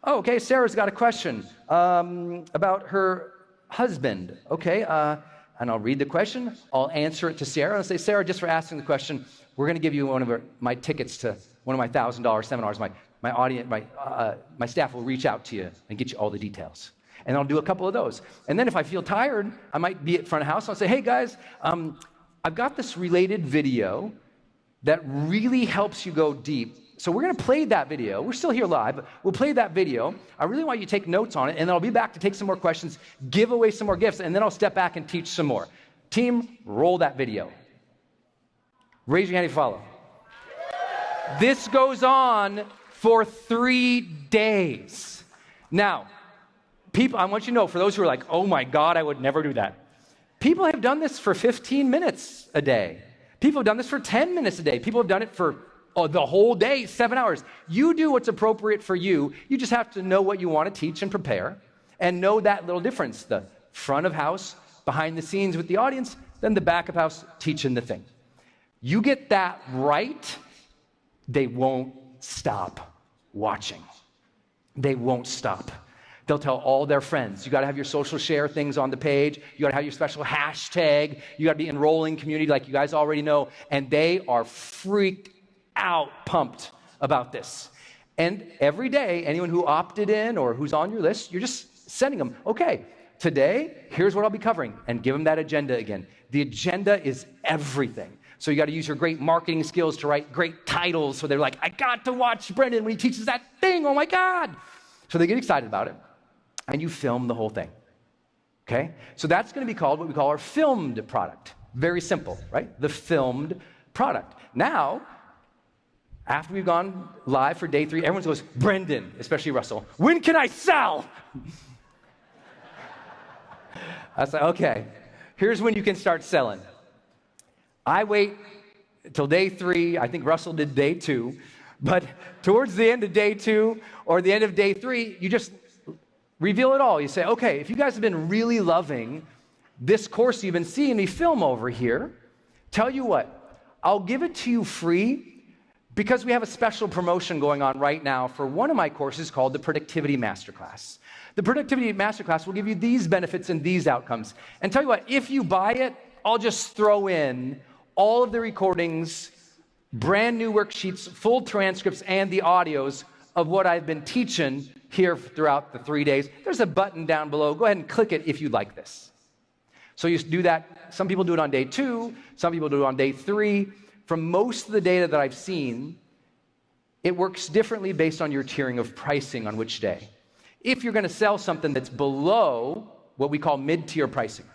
Oh, okay, Sarah's got a question about her husband. Okay, and I'll read the question. I'll answer it to Sarah. I'll say, Sarah, just for asking the question, we're going to give you one of my tickets to one of my $1,000 seminars. My audience, my staff will reach out to you and get you all the details. And I'll do a couple of those. And then if I feel tired, I might be at front of house. I'll say, hey guys, I've got this related video that really helps you go deep. So we're going to play that video. We're still here live, but we'll play that video. I really want you to take notes on it, and then I'll be back to take some more questions, give away some more gifts, and then I'll step back and teach some more. Team, roll that video. Raise your hand if you follow. This goes on for 3 days. Now, people, I want you to know, for those who are like, oh my God, I would never do that. People have done this for 15 minutes a day. People have done this for 10 minutes a day. People have done it for the whole day, 7 hours. You do what's appropriate for you. You just have to know what you want to teach and prepare and know that little difference, the front of house, behind the scenes with the audience, then the back of house teaching the thing. You get that right, they won't stop watching. They won't stop. They'll tell all their friends. You got to have your social share things on the page. You got to have your special hashtag. You got to be enrolling community like you guys already know. And they are freaked out, pumped about this. And every day, anyone who opted in or who's on your list, you're just sending them, okay, today, here's what I'll be covering, and give them that agenda again. The agenda is everything. So you got to use your great marketing skills to write great titles so they're like, I got to watch Brendon when he teaches that thing, oh my God. So they get excited about it, and you film the whole thing, okay? So that's going to be called what we call our filmed product. Very simple, right? The filmed product. Now, after we've gone live for day 3, everyone goes, Brendon, especially Russell, when can I sell? I was like, okay, here's when you can start selling. I wait till day 3. I think Russell did day 2. But towards the end of day 2 or the end of day 3, you just reveal it all. You say, okay, if you guys have been really loving this course you've been seeing me film over here, tell you what, I'll give it to you free because we have a special promotion going on right now for one of my courses called the Productivity Masterclass. The Productivity Masterclass will give you these benefits and these outcomes. And tell you what, if you buy it, I'll just throw in all of the recordings, brand new worksheets, full transcripts, and the audios of what I've been teaching here throughout the 3 days. There's a button down below. Go ahead and click it if you like this. So you do that. Some people do it on day 2. Some people do it on day 3. From most of the data that I've seen, it works differently based on your tiering of pricing on which day. If you're going to sell something that's below what we call mid-tier pricing,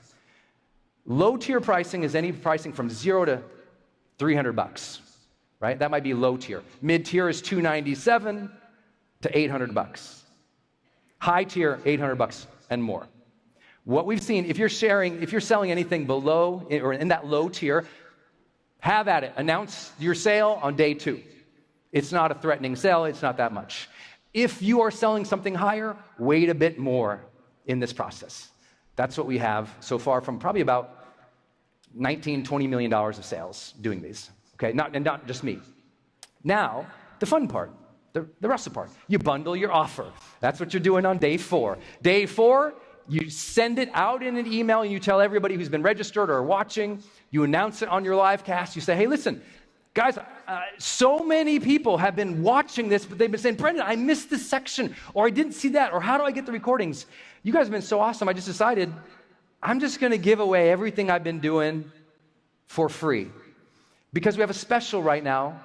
low-tier pricing is any pricing from $0 to $300, right? That might be low tier. Mid-tier is $297 to $800. High tier, $800 and more. What we've seen, if you're selling anything below or in that low tier, have at it. Announce your sale on day 2. It's not a threatening sale. It's not that much. If you are selling something higher, wait a bit more in this process. That's what we have so far from probably about $19, $20 million of sales doing these. Okay, not just me. Now, the fun part, the Russell part. You bundle your offer. That's what you're doing on day 4. Day 4, you send it out in an email and you tell everybody who's been registered or watching. You announce it on your live cast. You say, hey, listen, guys, so many people have been watching this, but they've been saying, Brendon, I missed this section, or I didn't see that, or how do I get the recordings? You guys have been so awesome. I just decided I'm just going to give away everything I've been doing for free. Because we have a special right now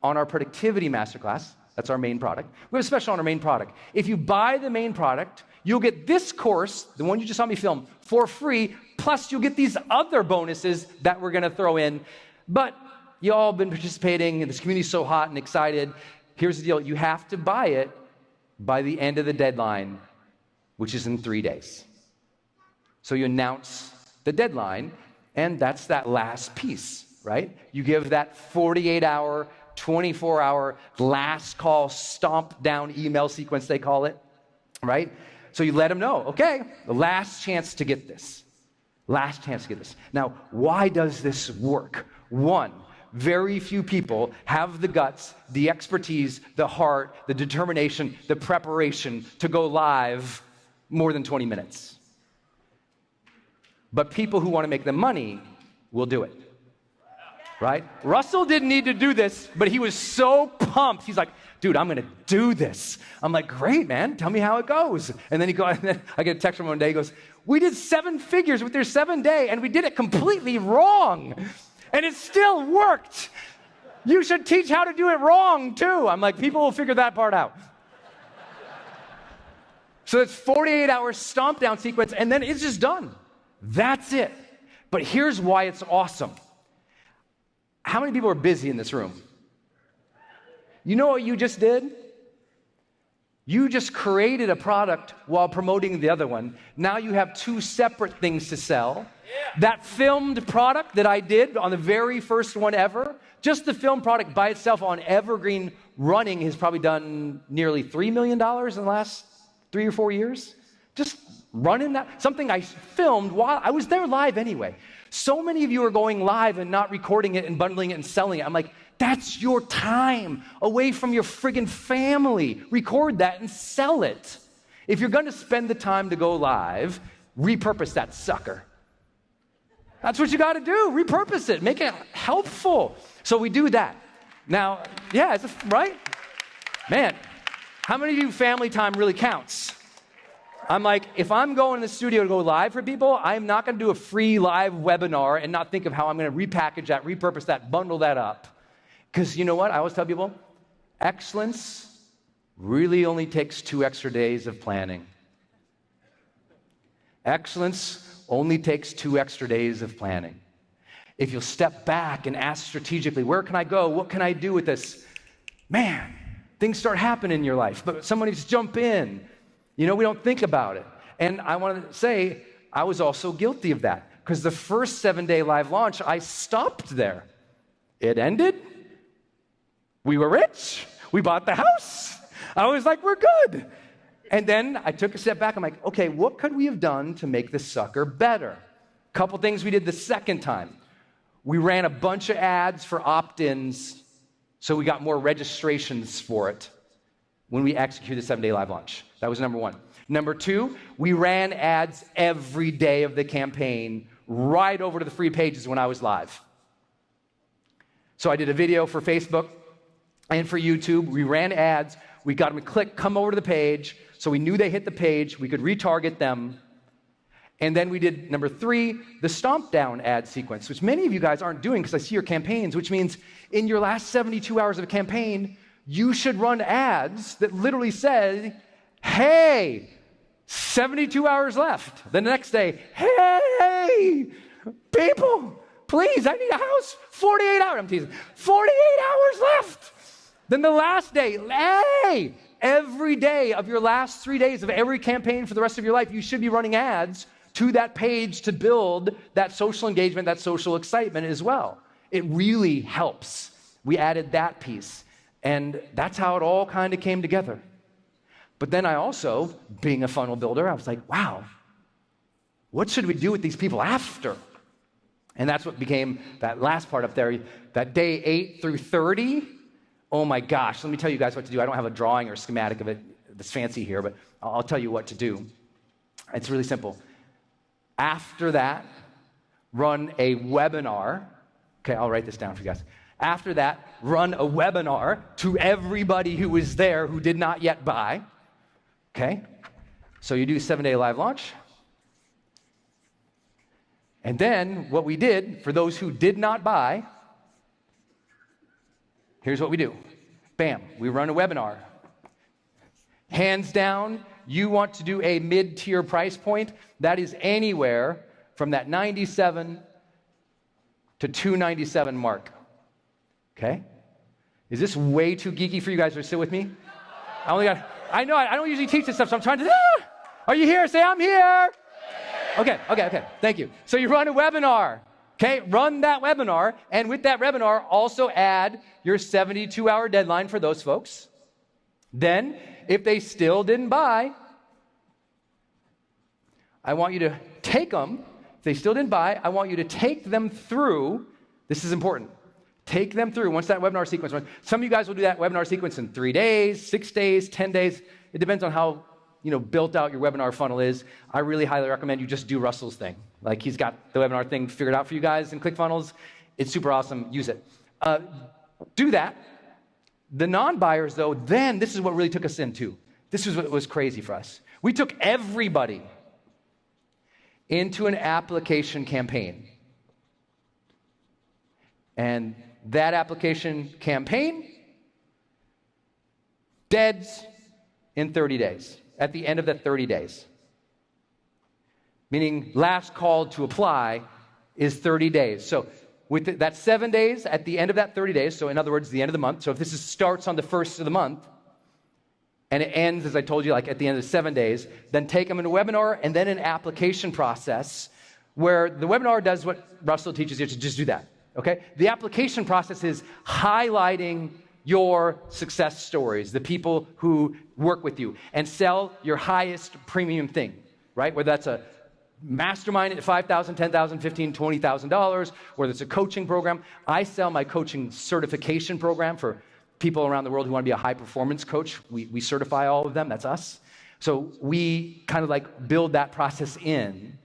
on our Productivity Masterclass. That's our main product. We have a special on our main product. If you buy the main product, you'll get this course, the one you just saw me film, for free, plus you'll get these other bonuses that we're going to throw in. But you all have been participating, and this community is so hot and excited. Here's the deal. You have to buy it by the end of the deadline, which is in 3 days. So you announce the deadline, and that's that last piece, right? You give that 48-hour, 24-hour last call stomp down email sequence, they call it, right? So you let them know, okay, the last chance to get this. Last chance to get this. Now, why does this work? One, very few people have the guts, the expertise, the heart, the determination, the preparation to go live more than 20 minutes. But people who want to make the money will do it. Right? Russell didn't need to do this, but he was so pumped. He's like, dude, I'm going to do this. I'm like, great, man. Tell me how it goes. And then I get a text from him one day. He goes, we did 7 figures with their 7-day, and we did it completely wrong. And it still worked. You should teach how to do it wrong, too. I'm like, people will figure that part out. So it's 48-hour stomp down sequence, and then it's just done. That's it. But here's why it's awesome. How many people are busy in this room? You know what you just did? You just created a product while promoting the other one. Now you have 2 separate things to sell. Yeah. That filmed product that I did on the very first one ever, just the film product by itself on Evergreen running has probably done nearly $3 million in the last 3 or 4 years. Just running that, something I filmed while I was there live anyway. So many of you are going live and not recording it and bundling it and selling it. I'm like, that's your time away from your friggin' family. Record that and sell it. If you're going to spend the time to go live, repurpose that sucker. That's what you got to do. Repurpose it. Make it helpful. So we do that. Now, yeah, right? Man, How many of you family time really counts? I'm like, if I'm going in the studio to go live for people, I'm not going to do a free live webinar and not think of how I'm going to repackage that, repurpose that, bundle that up. Because you know what? I always tell people, excellence really only takes 2 extra days of planning. Excellence only takes 2 extra days of planning. If you'll step back and ask strategically, where can I go? What can I do with this? Man, things start happening in your life, but somebody just jump in. You know, we don't think about it. And I want to say, I was also guilty of that, because the first 7-day live launch, I stopped there. It ended. We were rich. We bought the house. I was like, we're good. And then I took a step back. I'm like, okay, what could we have done to make this sucker better? A couple things we did the second time. We ran a bunch of ads for opt-ins, so we got more registrations for it when we executed the 7-day live launch. That was number 1. Number 2, we ran ads every day of the campaign right over to the free pages when I was live. So I did a video for Facebook and for YouTube. We ran ads. We got them to click, come over to the page, so we knew they hit the page. We could retarget them. And then we did, number 3, the stomp down ad sequence, which many of you guys aren't doing because I see your campaigns, which means in your last 72 hours of a campaign, you should run ads that literally say, hey, 72 hours left. The next day, hey, people, please, I need a house. 48 hours, I'm teasing. 48 hours left. Then the last day, hey, every day of your last 3 days of every campaign for the rest of your life, you should be running ads to that page to build that social engagement, that social excitement as well. It really helps. We added that piece. And that's how it all kind of came together. But then I also, being a funnel builder, I was like, wow, what should we do with these people after? And that's what became that last part up there, that day 8 through 30. Oh my gosh, let me tell you guys what to do. I don't have a drawing or schematic of it that's fancy here, but I'll tell you what to do. It's really simple. After that, run a webinar. Okay, I'll write this down for you guys. After that, run a webinar to everybody who was there who did not yet buy. Okay? So you do 7-day live launch. And then what we did for those who did not buy, here's what we do. Bam, we run a webinar. Hands down, you want to do a mid-tier price point, that is anywhere from that $97 to $297 mark. Okay? Is this way too geeky for you guys to sit with me? I know, I don't usually teach this stuff, so I'm trying to, are you here? Say, I'm here. Okay, thank you. So you run a webinar, okay? Run that webinar, and with that webinar, also add your 72-hour deadline for those folks. Then, if they still didn't buy, I want you to take them. If they still didn't buy, I want you to take them through, this is important, take them through, once that webinar sequence runs. Some of you guys will do that webinar sequence in 3 days, 6 days, 10 days. It depends on how built out your webinar funnel is. I really highly recommend you just do Russell's thing. Like, he's got the webinar thing figured out for you guys in ClickFunnels. It's super awesome. Use it. Do that. The non-buyers, though, then this is what really took us into. This is what was crazy for us. We took everybody into an application campaign. And that application campaign deads in 30 days, at the end of that 30 days. Meaning last call to apply is 30 days. So with that 7 days, at the end of that 30 days, so in other words, the end of the month, so if this starts on the 1st of the month, and it ends, as I told you, like at the end of 7 days, then take them in a webinar and then an application process where the webinar does what Russell teaches you to just do that. Okay? The application process is highlighting your success stories, the people who work with you, and sell your highest premium thing, right? Whether that's a mastermind at $5,000, $10,000, $15,000, $20,000, whether it's a coaching program. I sell my coaching certification program for people around the world who want to be a high-performance coach. We certify all of them. That's us. So we kind of like build that process in.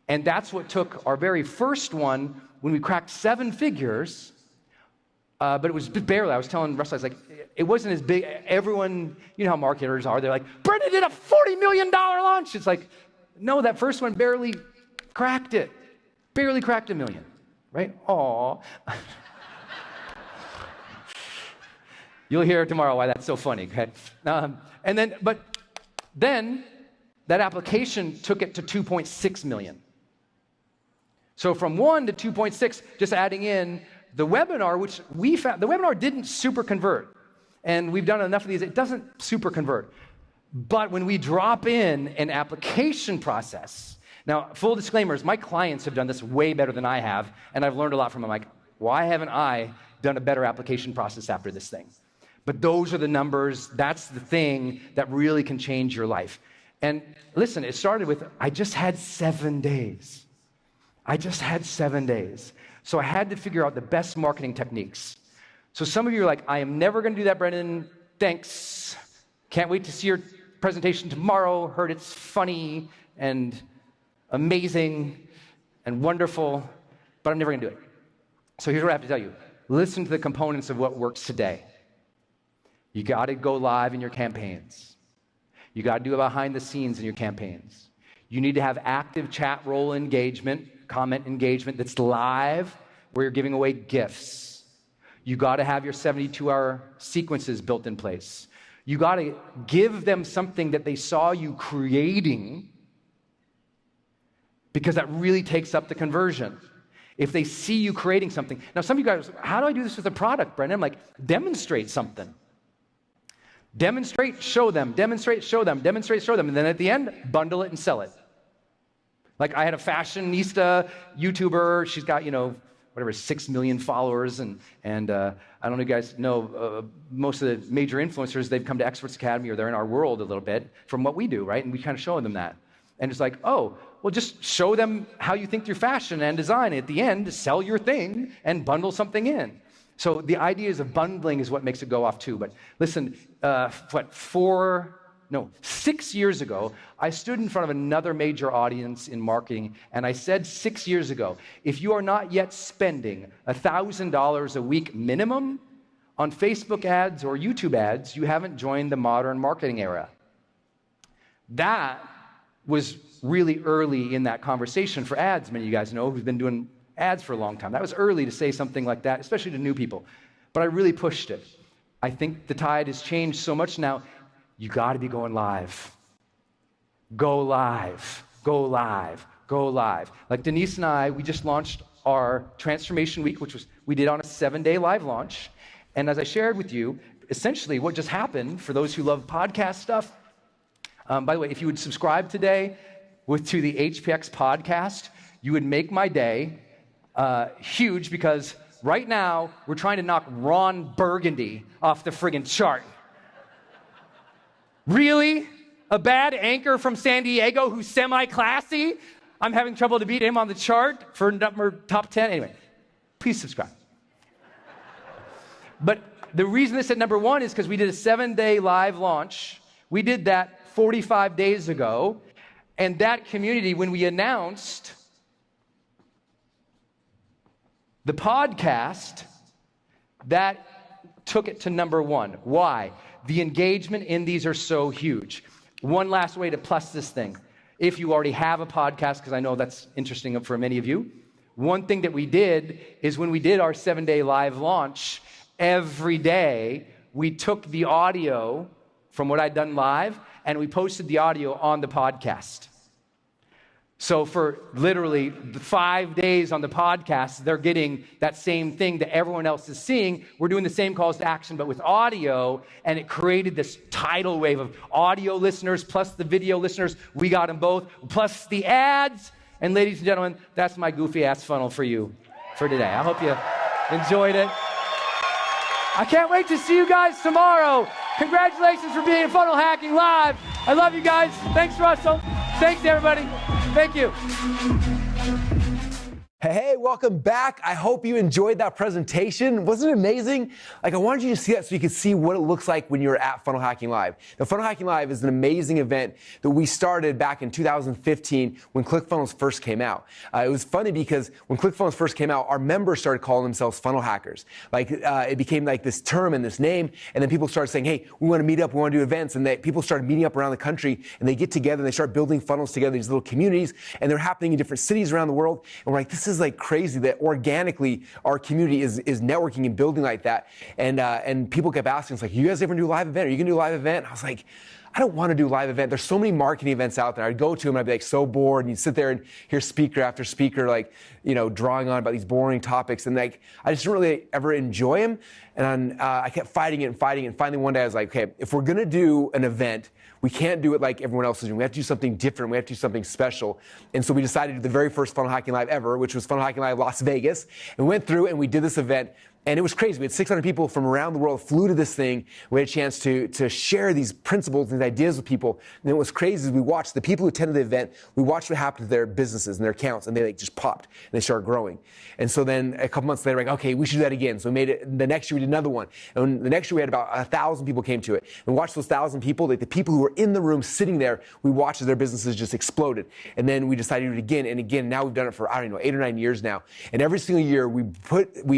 And that's what took our very first one, when we cracked 7 figures, but it was barely. I was telling Russell, I was like, it wasn't as big. Everyone, you know how marketers are. They're like, Brendon did a $40 million launch. It's like, no, that first one barely cracked it. Barely cracked $1 million, right? Aw. You'll hear tomorrow why that's so funny, okay? But then that application took it to 2.6 million. So from 1 to 2.6, just adding in the webinar, which we found, the webinar didn't super convert. And we've done enough of these, it doesn't super convert. But when we drop in an application process, now, full disclaimers, my clients have done this way better than I have, and I've learned a lot from them. Like, why haven't I done a better application process after this thing? But those are the numbers. That's the thing that really can change your life. And listen, it started with, I just had 7 days. I just had 7 days. So I had to figure out the best marketing techniques. So some of you are like, I am never going to do that, Brendon. Thanks. Can't wait to see your presentation tomorrow. Heard it's funny and amazing and wonderful, but I'm never going to do it. So here's what I have to tell you. Listen to the components of what works today. You got to go live in your campaigns. You got to do it behind the scenes in your campaigns. You need to have active chat role engagement, comment engagement that's live, where you're giving away gifts. You got to have your 72-hour sequences built in place. You got to give them something that they saw you creating, because that really takes up the conversion. If they see you creating something. Now, some of you guys, how do I do this with a product, Brendon? I'm like, demonstrate something. Demonstrate, show them, demonstrate, show them, demonstrate, show them, and then at the end, bundle it and sell it. Like, I had a fashionista YouTuber. She's got, 6 million followers, and I don't know if you guys know, most of the major influencers, they've come to Experts Academy, or they're in our world a little bit from what we do, right? And we kind of show them that. And it's like, oh, well, just show them how you think through fashion and design. At the end, sell your thing and bundle something in. So the ideas of bundling is what makes it go off too. But listen, 6 years ago, I stood in front of another major audience in marketing, and I said 6 years ago, if you are not yet spending $1,000 a week minimum on Facebook ads or YouTube ads, you haven't joined the modern marketing era. That was really early in that conversation for ads. Many of you guys know who've been doing ads for a long time. That was early to say something like that, especially to new people. But I really pushed it. I think the tide has changed so much now. You got to be going live. Go live. Go live. Go live. Like Denise and I, we just launched our Transformation Week, which was we did on a 7-day live launch. And as I shared with you, essentially what just happened for those who love podcast stuff. By the way, if you would subscribe today to the HPX podcast, you would make my day huge, because right now we're trying to knock Ron Burgundy off the friggin' chart. Really? A bad anchor from San Diego who's semi-classy? I'm having trouble to beat him on the chart for number top 10. Anyway, please subscribe. But the reason this at number 1 is because we did a 7-day live launch. We did that 45 days ago. And that community, when we announced the podcast, that took it to number 1. Why? The engagement in these are so huge. One last way to plus this thing. If you already have a podcast, because I know that's interesting for many of you, one thing that we did is when we did our 7-day live launch, every day we took the audio from what I'd done live and we posted the audio on the podcast. So for literally 5 days on the podcast, they're getting that same thing that everyone else is seeing. We're doing the same calls to action, but with audio, and it created this tidal wave of audio listeners plus the video listeners. We got them both, plus the ads. And ladies and gentlemen, that's my goofy ass funnel for you for today. I hope you enjoyed it. I can't wait to see you guys tomorrow. Congratulations for being in Funnel Hacking Live. I love you guys. Thanks, Russell. Thanks, everybody. Thank you. Hey, welcome back. I hope you enjoyed that presentation. Wasn't it amazing? Like, I wanted you to see that so you could see what it looks like when you're at Funnel Hacking Live. Now, Funnel Hacking Live is an amazing event that we started back in 2015 when ClickFunnels first came out. It was funny because when ClickFunnels first came out, our members started calling themselves funnel hackers. Like, it became like this term and this name, and then people started saying, hey, we want to meet up, we want to do events, and people started meeting up around the country, and they get together, and they start building funnels together, these little communities, and they're happening in different cities around the world, and we're like, this is like crazy that organically our community is networking and building like that. And people kept asking us, like, you guys ever do a live event? Are you gonna do a live event? I was like, I don't want to do a live event. There's so many marketing events out there. I'd go to them and I'd be like so bored, and you'd sit there and hear speaker after speaker, like, drawing on about these boring topics, and like, I just didn't really ever enjoy them. And I kept fighting it and fighting it. And finally one day I was like, okay, if we're gonna do an event, we can't do it like everyone else is doing. We have to do something different. We have to do something special. And so we decided to do the very first Funnel Hacking Live ever, which was Funnel Hacking Live Las Vegas. And we went through and we did this event. And it was crazy. We had 600 people from around the world flew to this thing. We had a chance to share these principles and these ideas with people. And it was crazy as we watched the people who attended the event, we watched what happened to their businesses and their accounts, and they like just popped and they started growing. And so then a couple months later, like, okay, we should do that again. So we made it, the next year we did another one. And the next year we had about 1,000 people came to it. And we watched those 1,000 people, like the people who were in the room sitting there, we watched as their businesses just exploded. And then we decided to do it again and again. Now we've done it for, 8 or 9 years now. And every single year we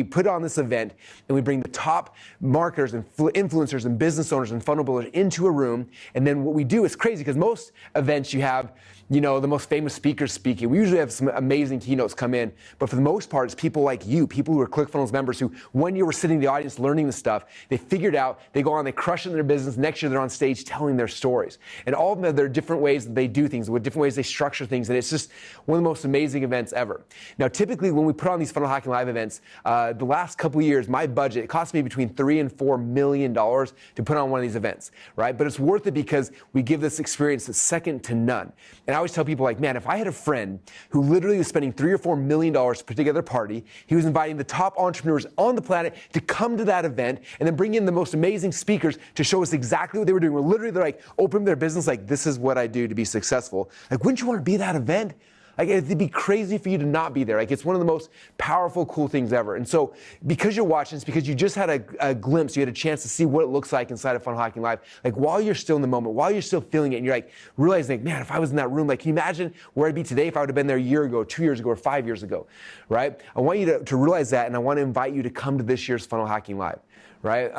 put on this event, and we bring the top marketers and influencers and business owners and funnel builders into a room. And then what we do is crazy, because most events you have, the most famous speakers speaking. We usually have some amazing keynotes come in, but for the most part, it's people like you, people who are ClickFunnels members who, one year were sitting in the audience learning the stuff, they figured out, they go on, they crush it in their business, next year they're on stage telling their stories. And all of them have their different ways that they do things, with different ways they structure things, and it's just one of the most amazing events ever. Now, typically when we put on these Funnel Hacking Live events, the last couple of years, my budget, it cost me between $3 and $4 million to put on one of these events, right? But it's worth it because we give this experience that's second to none. And I always tell people, like, man, if I had a friend who literally was spending $3 or $4 million to put together a party, he was inviting the top entrepreneurs on the planet to come to that event and then bring in the most amazing speakers to show us exactly what they were doing. Where literally they're like, open their business, like, this is what I do to be successful. Like, wouldn't you want to be at that event? Like, it'd be crazy for you to not be there. Like, it's one of the most powerful, cool things ever. And so, because you're watching this, because you just had a glimpse, you had a chance to see what it looks like inside of Funnel Hacking Live, like, while you're still in the moment, while you're still feeling it, and you're like, realizing, like, man, if I was in that room, like, can you imagine where I'd be today if I would have been there a year ago, 2 years ago, or 5 years ago, right? I want you to realize that, and I want to invite you to come to this year's Funnel Hacking Live, right?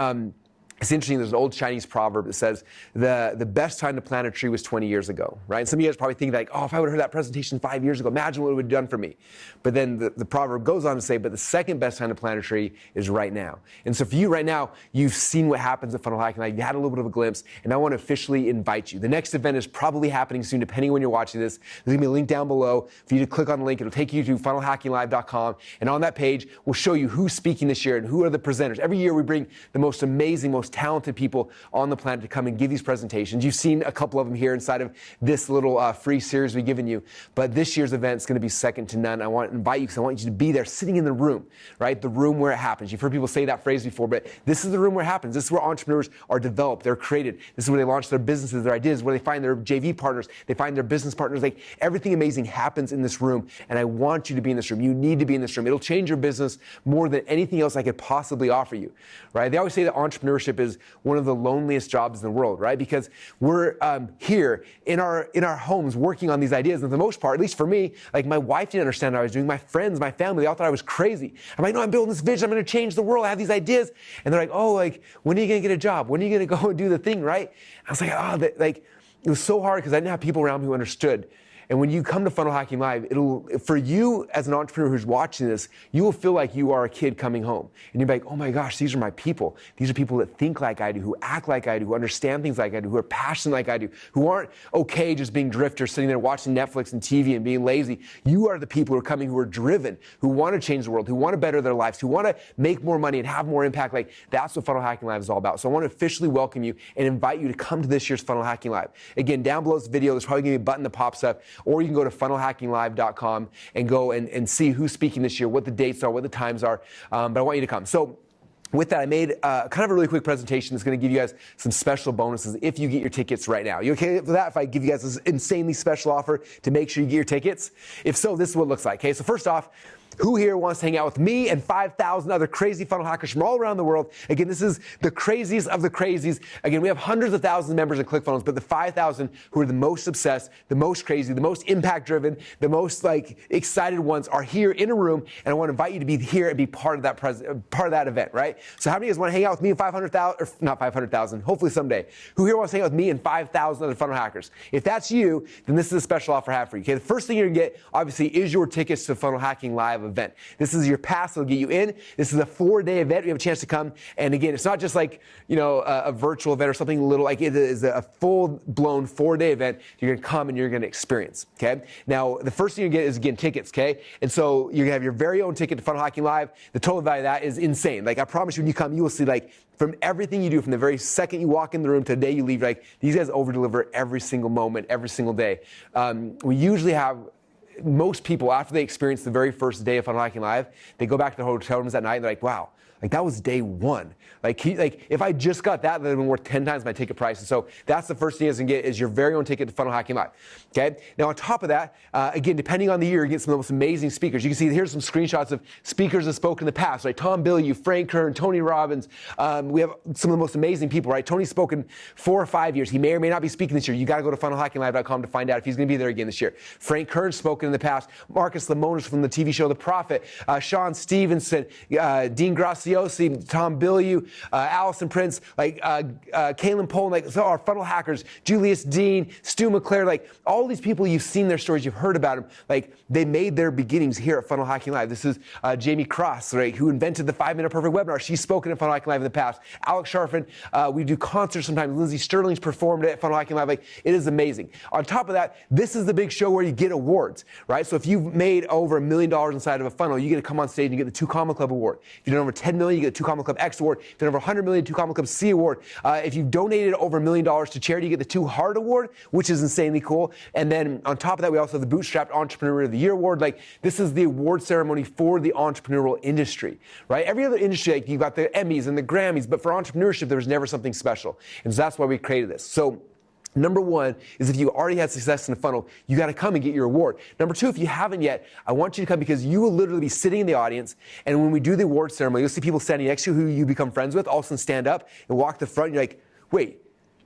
It's interesting, there's an old Chinese proverb that says, the best time to plant a tree was 20 years ago, right? And some of you guys probably think like, oh, if I would have heard that presentation 5 years ago, imagine what it would have done for me. But then the proverb goes on to say, but the second best time to plant a tree is right now. And so for you right now, you've seen what happens at Funnel Hacking Live, you had a little bit of a glimpse, and I want to officially invite you. The next event is probably happening soon, depending on when you're watching this. There's going to be a link down below for you to click on the link. It'll take you to funnelhackinglive.com, and on that page, we'll show you who's speaking this year and who are the presenters. Every year we bring the most amazing, most talented people on the planet to come and give these presentations. You've seen a couple of them here inside of this little free series we've given you, but this year's event is going to be second to none. I want to invite you because I want you to be there sitting in the room, right? The room where it happens. You've heard people say that phrase before, but this is the room where it happens. This is where entrepreneurs are developed, they're created. This is where they launch their businesses, their ideas, where they find their JV partners, they find their business partners. Like, everything amazing happens in this room, and I want you to be in this room. You need to be in this room. It'll change your business more than anything else I could possibly offer you, right? They always say that entrepreneurship is one of the loneliest jobs in the world, right? Because we're here in our homes working on these ideas, and for the most part, at least for me, like, my wife didn't understand what I was doing. My friends, my family, they all thought I was crazy. I'm like, no, I'm building this vision. I'm going to change the world. I have these ideas, and they're like, oh, like, when are you going to get a job? When are you going to go and do the thing, right? I was like, oh, like, it was so hard because I didn't have people around me who understood. And when you come to Funnel Hacking Live, for you as an entrepreneur who's watching this, you will feel like you are a kid coming home. And you'll be like, oh my gosh, these are my people. These are people that think like I do, who act like I do, who understand things like I do, who are passionate like I do, who aren't okay just being drifters, sitting there watching Netflix and TV and being lazy. You are the people who are coming, who are driven, who want to change the world, who want to better their lives, who want to make more money and have more impact. Like, that's what Funnel Hacking Live is all about. So I want to officially welcome you and invite you to come to this year's Funnel Hacking Live. Again, down below this video, there's probably going to be a button that pops up, or you can go to funnelhackinglive.com and go and see who's speaking this year, what the dates are, what the times are. But I want you to come. So with that, I made kind of a really quick presentation that's going to give you guys some special bonuses if you get your tickets right now. You okay with that? If I give you guys this insanely special offer to make sure you get your tickets? If so, this is what it looks like. Okay, so first off, Who here wants to hang out with me and 5,000 other crazy funnel hackers from all around the world? Again, this is the craziest of the crazies. Again, we have hundreds of thousands of members in ClickFunnels, but the 5,000 who are the most obsessed, the most crazy, the most impact-driven, the most excited ones are here in a room, and I want to invite you to be here and be part of that event, right? So how many of you guys want to hang out with me and 500,000, or not 500,000, hopefully someday? Who here wants to hang out with me and 5,000 other funnel hackers? If that's you, then this is a special offer I have for you. Okay, the first thing you're gonna get, obviously, is your tickets to Funnel Hacking Live event. This is your pass that'll get you in. This is a 4-day event. We have a chance to come. And again, it's not just a virtual event or something little. It is a full-blown 4-day event. You're going to come and you're going to experience, okay? Now, the first thing you get is, again, tickets, okay? And so you're going to have your very own ticket to Funnel Hacking Live. The total value of that is insane. I promise you, when you come, you will see, from everything you do, from the very second you walk in the room to the day you leave, these guys over-deliver every single moment, every single day. We usually have most people, after they experience the very first day of Funnel Hacking Live, they go back to their hotel rooms that night and they're like, wow, that was day one. If I just got that, that would have been worth 10 times my ticket price. And so that's the first thing you can get is your very own ticket to Funnel Hacking Live. Okay? Now on top of that, again, depending on the year, you get some of the most amazing speakers. You can see here's some screenshots of speakers that have spoken in the past, right? Tom Bilyeu, Frank Kern, Tony Robbins. We have some of the most amazing people, right? Tony's spoken 4 or 5 years. He may or may not be speaking this year. You got to go to funnelhackinglive.com to find out if he's going to be there again this year. Frank Kern's spoken in the past. Marcus Lemonis from the TV show The Prophet. Sean Stevenson, Dean Graciosi, Tom Bilyeu, Allison Prince, Kaylin Poland, so our funnel hackers, Julius Dean, Stu McClare, all these people, you've seen their stories, you've heard about them. They made their beginnings here at Funnel Hacking Live. This is Jamie Cross, right, who invented the 5-Minute Perfect webinar. She's spoken at Funnel Hacking Live in the past. Alex Sharfin, we do concerts sometimes. Lindsay Sterling's performed at Funnel Hacking Live. It is amazing. On top of that, this is the big show where you get awards, right? So if you've made over $1 million inside of a funnel, you get to come on stage and you get the 2 Comma Club Award. If you've done over 10 million, you get the 2 Comma Club X Award. If you've done over 100 million, 2 Comma Club C Award. If you've donated over $1 million to charity, you get the 2 Heart Award, which is insanely cool. And then on top of that, we also have the Bootstrapped Entrepreneur of the Year Award. This is the award ceremony for the entrepreneurial industry, right? Every other industry, you've got the Emmys and the Grammys, but for entrepreneurship, there was never something special. And so that's why we created this. So number one is if you already had success in the funnel, you got to come and get your award. Number two, if you haven't yet, I want you to come because you will literally be sitting in the audience, and when we do the award ceremony, you'll see people standing next to you who you become friends with, all of a sudden stand up and walk to the front, and you're like, wait,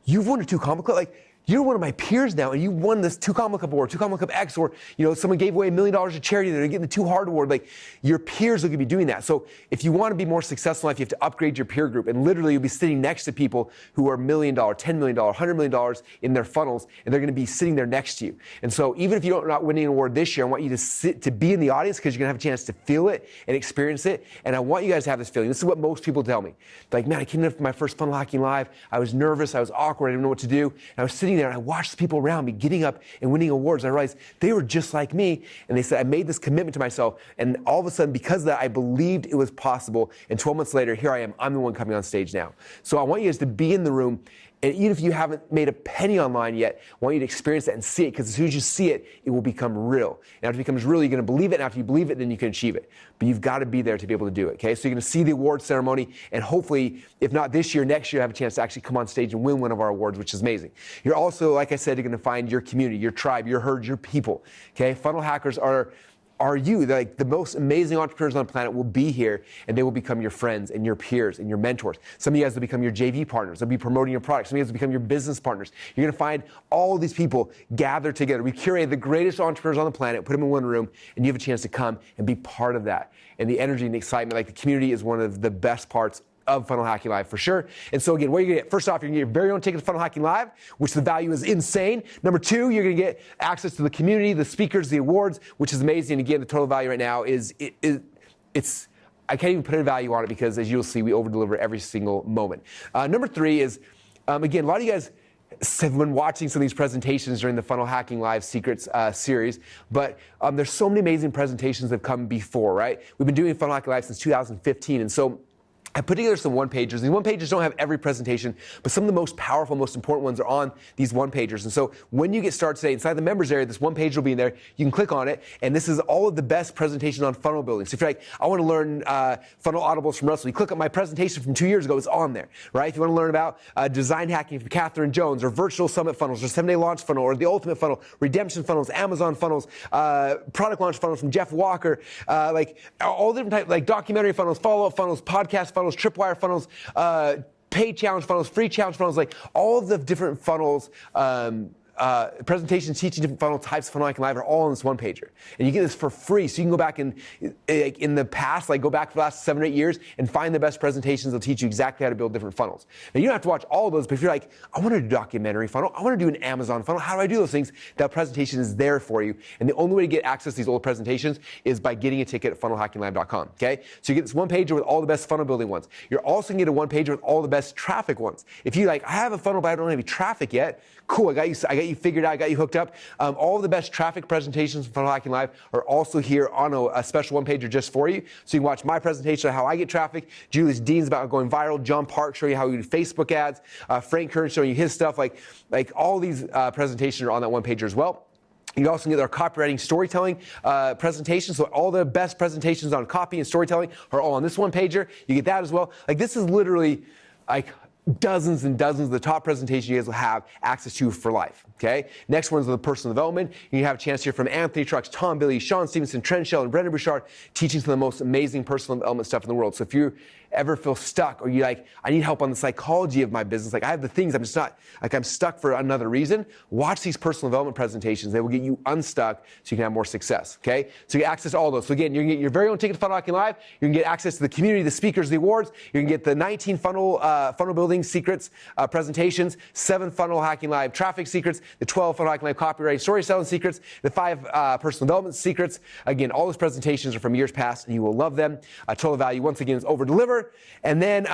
you've won a 2 Comma Club? You're one of my peers now, and you won this 2 Comma Club Award, 2 Comma Club X, or someone gave away $1 million to charity, they're getting the 2 Heart Award. Your peers are going to be doing that. So if you want to be more successful in life, you have to upgrade your peer group, and literally you'll be sitting next to people who are $1 million, $10 million, $100 million in their funnels, and they're going to be sitting there next to you. And so even if you're not winning an award this year, I want you to be in the audience because you're going to have a chance to feel it and experience it. And I want you guys to have this feeling. This is what most people tell me. Man, I came in for my first Funnel Hacking Live. I was nervous. I was awkward. I didn't know what to do. And I was sitting there and I watched the people around me getting up and winning awards. I realized they were just like me. And they said, I made this commitment to myself. And all of a sudden, because of that, I believed it was possible. And 12 months later, here I am. I'm the one coming on stage now. So I want you guys to be in the room. And even if you haven't made a penny online yet, I want you to experience that and see it, because as soon as you see it, it will become real. And after it becomes real, you're going to believe it. And after you believe it, then you can achieve it. But you've got to be there to be able to do it, okay? So you're going to see the award ceremony, and hopefully, if not this year, next year, have a chance to actually come on stage and win one of our awards, which is amazing. You're also, like I said, you're going to find your community, your tribe, your herd, your people, okay? Funnel hackers are you. The most amazing entrepreneurs on the planet will be here, and they will become your friends and your peers and your mentors. Some of you guys will become your JV partners. They'll be promoting your products. Some of you guys will become your business partners. You're going to find all these people gathered together. We curated the greatest entrepreneurs on the planet, put them in one room, and you have a chance to come and be part of that. And the energy and the excitement, the community is one of the best parts of Funnel Hacking Live for sure. And so again, what are you going to get? First off, you're going to get your very own ticket to Funnel Hacking Live, which the value is insane. Number two, you're going to get access to the community, the speakers, the awards, which is amazing. And again, the total value right now it's I can't even put a value on it because, as you'll see, we over-deliver every single moment. Number three is, again, a lot of you guys have been watching some of these presentations during the Funnel Hacking Live Secrets series, but there's so many amazing presentations that have come before, right? We've been doing Funnel Hacking Live since 2015, and so I put together some one-pagers. These one-pagers don't have every presentation, but some of the most powerful, most important ones are on these one-pagers. And so when you get started today, inside the members area, this one page will be in there. You can click on it, and this is all of the best presentations on funnel building. So if you're like, I want to learn funnel audibles from Russell, you click on my presentation from 2 years ago, it's on there, right? If you want to learn about design hacking from Catherine Jones, or virtual summit funnels, or 7-day launch funnel, or the ultimate funnel, redemption funnels, Amazon funnels, product launch funnels from Jeff Walker, like all different types, like documentary funnels, follow-up funnels, podcast funnels, tripwire funnels, paid challenge funnels, free challenge funnels, like all of the different funnels, presentations teaching different funnel types of funnel hacking live are all on this one pager. And you get this for free. So you can go back and in the past, like go back for the last 7 or 8 years and find the best presentations that'll teach you exactly how to build different funnels. Now you don't have to watch all of those, but if you're like, I want to do a documentary funnel, I want to do an Amazon funnel, how do I do those things? That presentation is there for you. And the only way to get access to these old presentations is by getting a ticket at funnelhackinglive.com. Okay? So you get this one pager with all the best funnel building ones. You're also going to get a one pager with all the best traffic ones. If you like, I have a funnel, but I don't have any traffic yet, cool, I got you figured out, I got you hooked up. All of the best traffic presentations from Funnel Hacking Live are also here on a special one-pager just for you. So you can watch my presentation on how I get traffic, Julius Dean's about going viral, John Park showing you how you do Facebook ads, Frank Kern showing you his stuff. Like all these presentations are on that one-pager as well. You also get our copywriting storytelling presentation. So all the best presentations on copy and storytelling are all on this one-pager. You get that as well. Like this is literally like dozens and dozens of the top presentations you guys will have access to for life, okay? Next one's the personal development. You have a chance to hear from Anthony Trucks, Tom Billy, Sean Stevenson, Trent Shell, and Brendon Burchard teaching some of the most amazing personal development stuff in the world. So if you ever feel stuck or you like, I need help on the psychology of my business, like I have the things, I'm just not, like I'm stuck for another reason, watch these personal development presentations. They will get you unstuck so you can have more success, okay? So you get access to all those. So again, you're gonna get your very own ticket to Funnel Hacking Live. You can get access to the community, the speakers, the awards. You can get the 19 funnel building secrets presentations, 7 Funnel Hacking Live traffic secrets, the 12 Funnel Hacking Live copywriting storytelling secrets, the 5 personal development secrets. Again, all those presentations are from years past and you will love them. Total value, once again, is over deliver. And then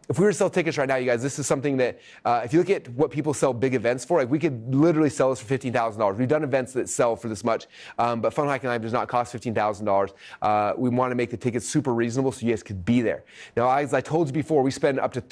if we were to sell tickets right now, you guys, this is something that if you look at what people sell big events for, like we could literally sell this for $15,000. We've done events that sell for this much, but Funnel Hacking Live does not cost $15,000. We want to make the tickets super reasonable so you guys could be there. Now, as I told you before, we spend up to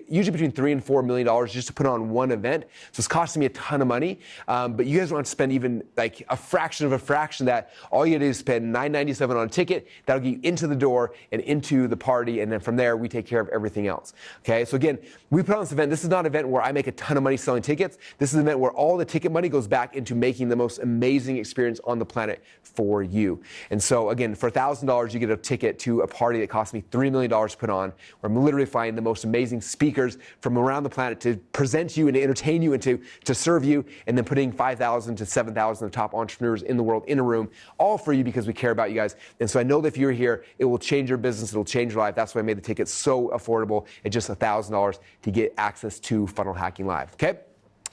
usually between $3 and $4 million just to put on one event. So it's costing me a ton of money, but you guys don't have to spend even like a fraction of that. All you gotta do is spend $9.97 on a ticket. That'll get you into the door and into the party, and then from there, we take care of everything else. Okay, so again, we put on this event. This is not an event where I make a ton of money selling tickets. This is an event where all the ticket money goes back into making the most amazing experience on the planet for you. And so again, for $1,000, you get a ticket to a party that cost me $3 million to put on, where I'm literally flying the most amazing speakers from around the planet to present you and to entertain you and to serve you, and then putting 5,000 to 7,000 of the top entrepreneurs in the world in a room, all for you because we care about you guys. And so I know that if you're here, it will change your business, it'll change your life. That's why I made the tickets so affordable at just $1,000 to get access to Funnel Hacking Live, okay?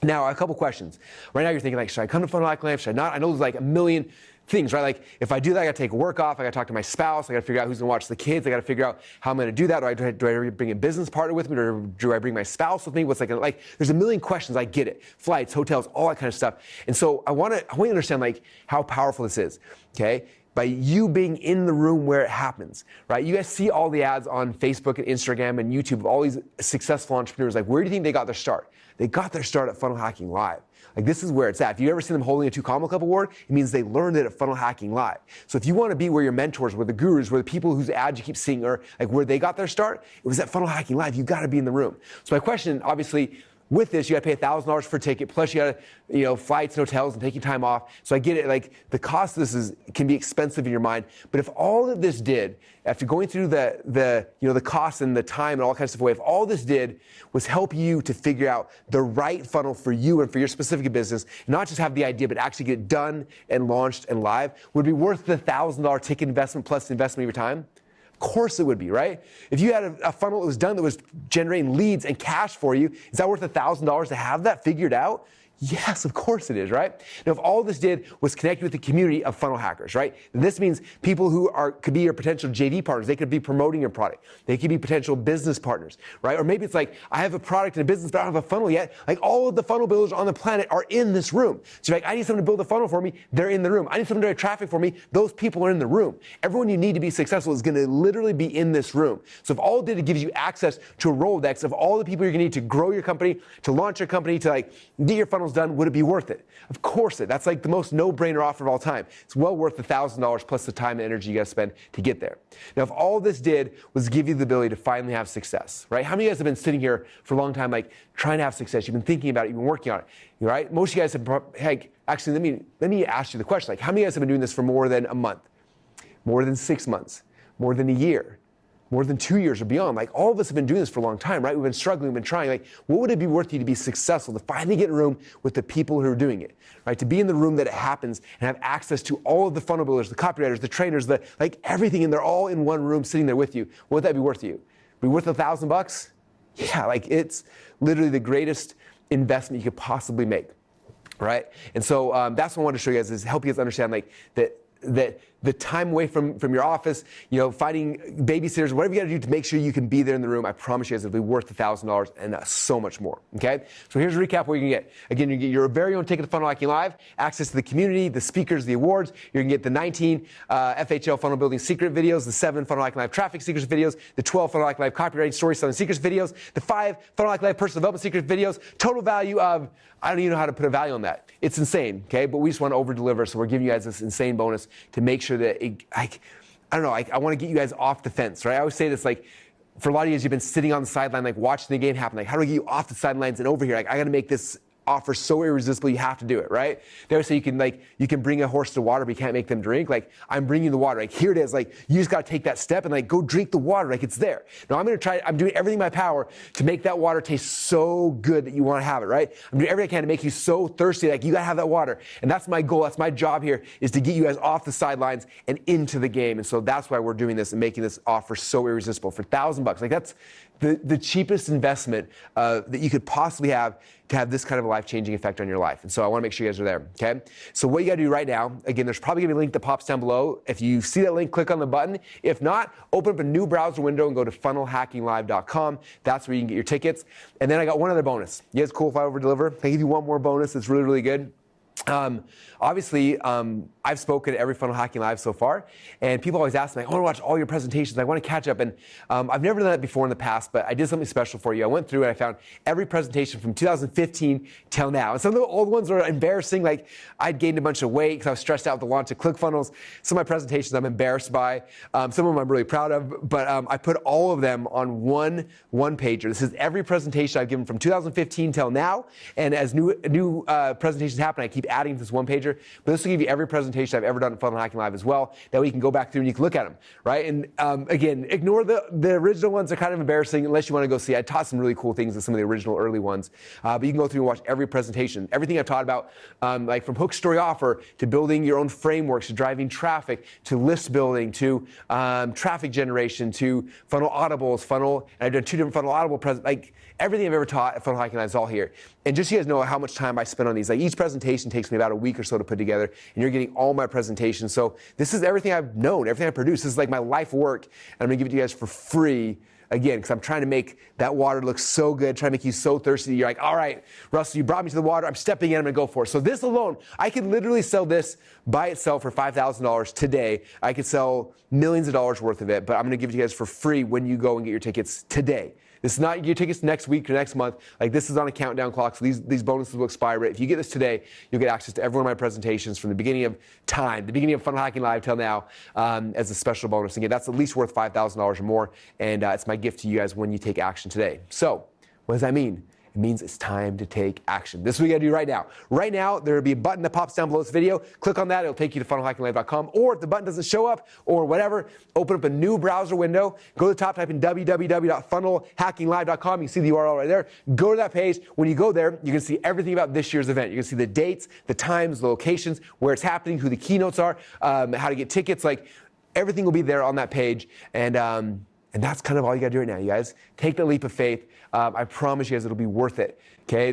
Now, a couple questions. Right now you're thinking like, should I come to Funnel Hacking Live? Should I not? I know there's like a million things, right? Like if I do that, I gotta take work off, I gotta talk to my spouse, I gotta figure out who's gonna watch the kids, I gotta figure out how I'm gonna do that. Do I bring a business partner with me, or do I bring my spouse with me? What's like, there's a million questions, I get it. Flights, hotels, all that kind of stuff. And so I want you to understand like how powerful this is, okay? By you being in the room where it happens, right? You guys see all the ads on Facebook and Instagram and YouTube of all these successful entrepreneurs. Like, where do you think they got their start? They got their start at Funnel Hacking Live. Like, this is where it's at. If you ever see them holding a 2 Comma Club award, it means they learned it at Funnel Hacking Live. So if you want to be where your mentors, where the gurus, where the people whose ads you keep seeing are, like where they got their start, it was at Funnel Hacking Live. You got to be in the room. So my question, obviously, with this, you got to pay $1,000 for a ticket, plus you got to, flights and hotels and taking time off. So I get it. Like the cost of this can be expensive in your mind. But if all of this did, after going through the cost and the time and all kinds of stuff away, if all this did was help you to figure out the right funnel for you and for your specific business, not just have the idea, but actually get it done and launched and live, would it be worth the $1,000 ticket investment plus the investment of your time? Of course it would be, right? If you had a funnel that was done that was generating leads and cash for you, is that worth $1,000 to have that figured out? Yes, of course it is, right? Now, if all this did was connect with the community of funnel hackers, right? Then this means people who could be your potential JV partners. They could be promoting your product. They could be potential business partners, right? Or maybe it's like, I have a product and a business, but I don't have a funnel yet. Like all of the funnel builders on the planet are in this room. So you're like, I need someone to build a funnel for me. They're in the room. I need someone to drive traffic for me. Those people are in the room. Everyone you need to be successful is going to literally be in this room. So if all it did, it gives you access to a Rolodex of all the people you're going to need to grow your company, to launch your company, to like get your funnels done, would it be worth it? Of course it. That's like the most no-brainer offer of all time. It's well worth the $1,000 plus the time and energy you got to spend to get there. Now, if all this did was give you the ability to finally have success, right? How many of you guys have been sitting here for a long time, like trying to have success? You've been thinking about it. You've been working on it, right? Most of you guys have, hey, actually, let me ask you the question. Like, how many of you guys have been doing this for more than a month, more than 6 months, more than a year, more than 2 years or beyond? Like, all of us have been doing this for a long time, right? We've been struggling, we've been trying. Like, what would it be worth you to be successful, to finally get in a room with the people who are doing it, right? To be in the room that it happens and have access to all of the funnel builders, the copywriters, the trainers, like everything, and they're all in one room sitting there with you. What would that be worth to you? Be worth $1,000? Yeah, like it's literally the greatest investment you could possibly make, right? And so that's what I wanted to show you guys, is help you guys understand like that the time away from your office, finding babysitters, whatever you got to do to make sure you can be there in the room, I promise you guys it'll be worth $1,000 and so much more, okay? So here's a recap what you can get. Again, you can get your very own ticket to Funnel Hacking Live, access to the community, the speakers, the awards. You can get the 19 FHL Funnel Building Secret videos, the 7 Funnel Hacking Live Traffic Secrets videos, the 12 Funnel Hacking Live Copywriting Story Selling Secrets videos, the 5 Funnel Hacking Live Personal Development Secrets videos, total value of, I don't even know how to put a value on that. It's insane, okay? But we just want to over-deliver, so we're giving you guys this insane bonus to make sure that I want to get you guys off the fence, right? I always say this, like, for a lot of you, you've been sitting on the sideline, like, watching the game happen. Like, how do I get you off the sidelines and over here? Like, I got to make this offer so irresistible, you have to do it, right? They always say you can bring a horse to water, but you can't make them drink. Like, I'm bringing you the water. Like, here it is. Like, you just got to take that step and like go drink the water. Like, it's there. Now I'm doing everything in my power to make that water taste so good that you want to have it, right? I'm doing everything I can to make you so thirsty, like you got to have that water. And that's my goal. That's my job here, is to get you guys off the sidelines and into the game. And so that's why we're doing this and making this offer so irresistible for $1,000. Like, that's the cheapest investment that you could possibly have to have this kind of a life-changing effect on your life. And so I want to make sure you guys are there, okay? So what you got to do right now, again, there's probably going to be a link that pops down below. If you see that link, click on the button. If not, open up a new browser window and go to funnelhackinglive.com. That's where you can get your tickets. And then I got one other bonus. You guys cool if I over-deliver? I give you one more bonus that's really, really good. Obviously, I've spoken at every Funnel Hacking Live so far, and people always ask me, I want to watch all your presentations. I want to catch up. And I've never done that before in the past, but I did something special for you. I went through and I found every presentation from 2015 till now. And some of the old ones are embarrassing. Like, I'd gained a bunch of weight because I was stressed out with the launch of ClickFunnels. Some of my presentations I'm embarrassed by. Some of them I'm really proud of, but I put all of them on one pager. This is every presentation I've given from 2015 till now. And as new presentations happen, I keep adding to this one pager. But this will give you every presentation I've ever done at Funnel Hacking Live as well. That way you can go back through and you can look at them, right? And again, ignore the original ones. Are kind of embarrassing unless you want to go see. I taught some really cool things in some of the original early ones. But you can go through and watch every presentation. Everything I've taught about, like from hook story offer to building your own frameworks, to driving traffic, to list building, to traffic generation, to funnel audibles, and I've done 2 different funnel audible like everything I've ever taught at Funnel Hacking Live is all here. And just so you guys know how much time I spend on these, like each presentation takes me about a week or so to put together, and you're getting all my presentations. So this is everything I've known, everything I produce. This is like my life work, and I'm gonna give it to you guys for free. Again, because I'm trying to make that water look so good, trying to make you so thirsty that you're like, all right, Russell, you brought me to the water. I'm stepping in. I'm going to go for it. So this alone, I could literally sell this by itself for $5,000 today. I could sell millions of dollars worth of it, but I'm going to give it to you guys for free when you go and get your tickets today. This is not your tickets next week or next month. Like, this is on a countdown clock, so these bonuses will expire. If you get this today, you'll get access to every one of my presentations from the beginning of time, the beginning of Funnel Hacking Live till now, as a special bonus. Again, that's at least worth $5,000 or more, and it's my gift to you guys when you take action today. So, what does that mean? It means it's time to take action. This is what you gotta do right now. Right now, there will be a button that pops down below this video. Click on that, it'll take you to funnelhackinglive.com. Or if the button doesn't show up or whatever, open up a new browser window. Go to the top, type in www.funnelhackinglive.com. You can see the URL right there. Go to that page. When you go there, you can see everything about this year's event. You can see the dates, the times, the locations, where it's happening, who the keynotes are, how to get tickets. Like, everything will be there on that page. And And that's kind of all you got to do right now, you guys. Take the leap of faith. I promise you guys it'll be worth it. Okay,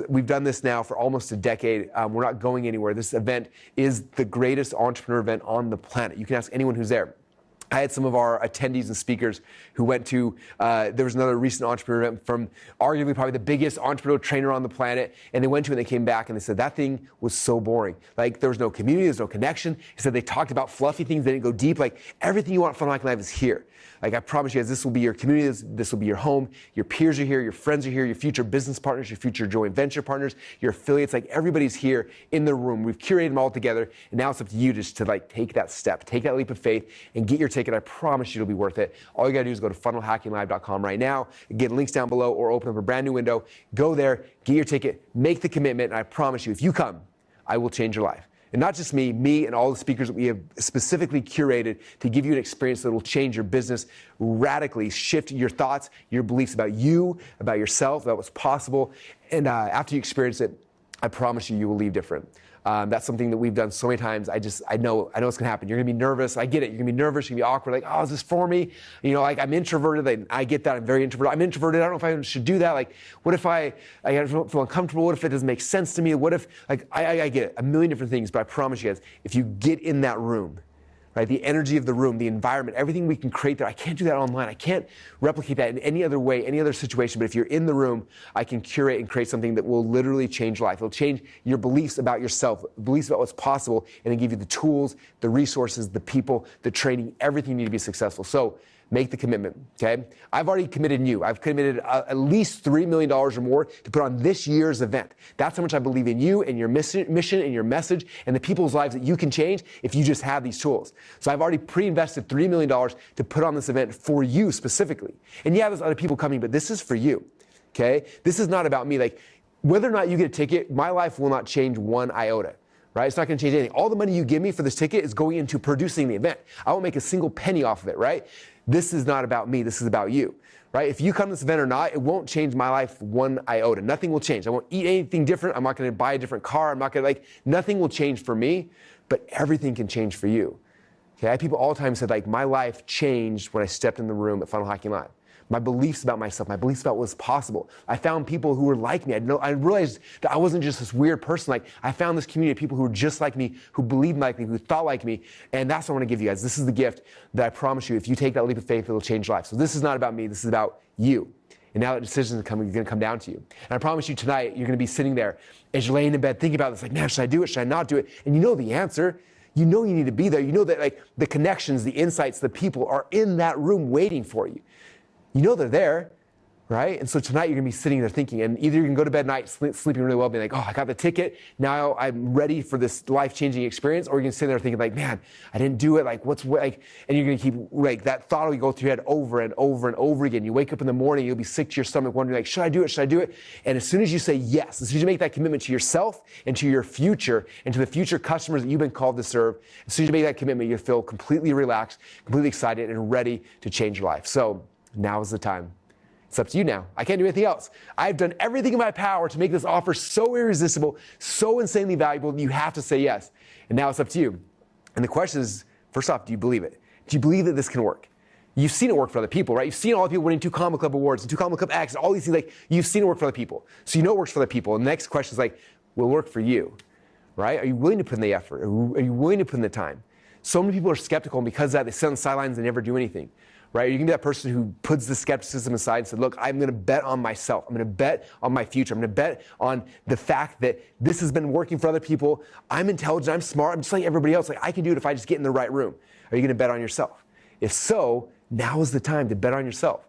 we've done this now for almost a decade. We're not going anywhere. This event is the greatest entrepreneur event on the planet. You can ask anyone who's there. I had some of our attendees and speakers who went to, there was another recent entrepreneur event from arguably probably the biggest entrepreneurial trainer on the planet, and they went to it and they came back and they said that thing was so boring. Like there was no community, there's no connection. He said they talked about fluffy things, they didn't go deep. Like everything you want from Funnel Hacking Live is here. Like I promise you guys, this will be your community, this will be your home, your peers are here, your friends are here, your future business partners, your future joint venture partners, your affiliates, like everybody's here in the room. We've curated them all together, and now it's up to you just to like take that step, take that leap of faith, and get your ticket. I promise you it'll be worth it. All you gotta do is go to funnelhackinglive.com right now, get links down below, or open up a brand new window, go there, get your ticket, make the commitment, and I promise you, if you come, I will change your life. And not just me and all the speakers that we have specifically curated to give you an experience that will change your business, radically shift your thoughts, your beliefs about you, about yourself, about what's possible. And after you experience it, I promise you, you will leave different. That's something that we've done so many times. I know it's gonna happen. You're gonna be nervous. I get it. You're gonna be nervous. You're gonna be awkward. Like, oh, is this for me? You know, like I'm introverted. Like, I get that. I'm very introverted. I'm introverted. I don't know if I should do that. Like, what if I feel uncomfortable? What if it doesn't make sense to me? What if, like, I get it. A million different things. But I promise you guys, if you get in that room, right, the energy of the room, the environment, everything we can create there. I can't do that online. I can't replicate that in any other way, any other situation. But if you're in the room, I can curate and create something that will literally change life. It'll change your beliefs about yourself, beliefs about what's possible, and then give you the tools, the resources, the people, the training, everything you need to be successful. So make the commitment, okay? I've already committed you. I've committed at least $3 million or more to put on this year's event. That's how much I believe in you and your mission and your message and the people's lives that you can change if you just have these tools. So I've already pre-invested $3 million to put on this event for you specifically. And yeah, there's other people coming, but this is for you, okay? This is not about me. Like, whether or not you get a ticket, my life will not change one iota. Right? It's not going to change anything. All the money you give me for this ticket is going into producing the event. I won't make a single penny off of it, right? This is not about me. This is about you, right? If you come to this event or not, it won't change my life one iota. Nothing will change. I won't eat anything different. I'm not going to buy a different car. I'm not going to, nothing will change for me, but everything can change for you. Okay? I have people all the time said, my life changed when I stepped in the room at Funnel Hacking Live. My beliefs about myself, my beliefs about what's possible. I found people who were like me. I realized that I wasn't just this weird person. I found this community of people who were just like me, who believed like me, who thought like me. And that's what I want to give you guys. This is the gift that I promise you, if you take that leap of faith, it'll change life. So this is not about me. This is about you. And now that decisions are coming, going to come down to you. And I promise you tonight, you're going to be sitting there as you're laying in bed thinking about this, man, should I do it? Should I not do it? And you know the answer. You know you need to be there. You know that the connections, the insights, the people are in that room waiting for you. You know they're there, right? And so tonight you're gonna be sitting there thinking, and either you can go to bed at night sleeping really well, being like, oh, I got the ticket, now I'm ready for this life-changing experience, or you can sit there thinking man, I didn't do it, and you're gonna keep, that thought will go through your head over and over and over again. You wake up in the morning, you'll be sick to your stomach, wondering should I do it, should I do it? And as soon as you say yes, as soon as you make that commitment to yourself and to your future and to the future customers that you've been called to serve, as soon as you make that commitment, you feel completely relaxed, completely excited, and ready to change your life. So now is the time. It's up to you now. I can't do anything else. I've done everything in my power to make this offer so irresistible, so insanely valuable that you have to say yes. And now it's up to you. And the question is, first off, do you believe it? Do you believe that this can work? You've seen it work for other people, right? You've seen all the people winning 2 Comma Club awards and 2 Comma Club X, all these things. You've seen it work for other people. So you know it works for other people. And the next question is will it work for you? Right? Are you willing to put in the effort? Are you willing to put in the time? So many people are skeptical, and because of that, they sit on the sidelines and never do anything. Right? You can be that person who puts the skepticism aside and said, look, I'm going to bet on myself. I'm going to bet on my future. I'm going to bet on the fact that this has been working for other people. I'm intelligent. I'm smart. I'm just like everybody else. I can do it if I just get in the right room. Are you going to bet on yourself? If so, now is the time to bet on yourself.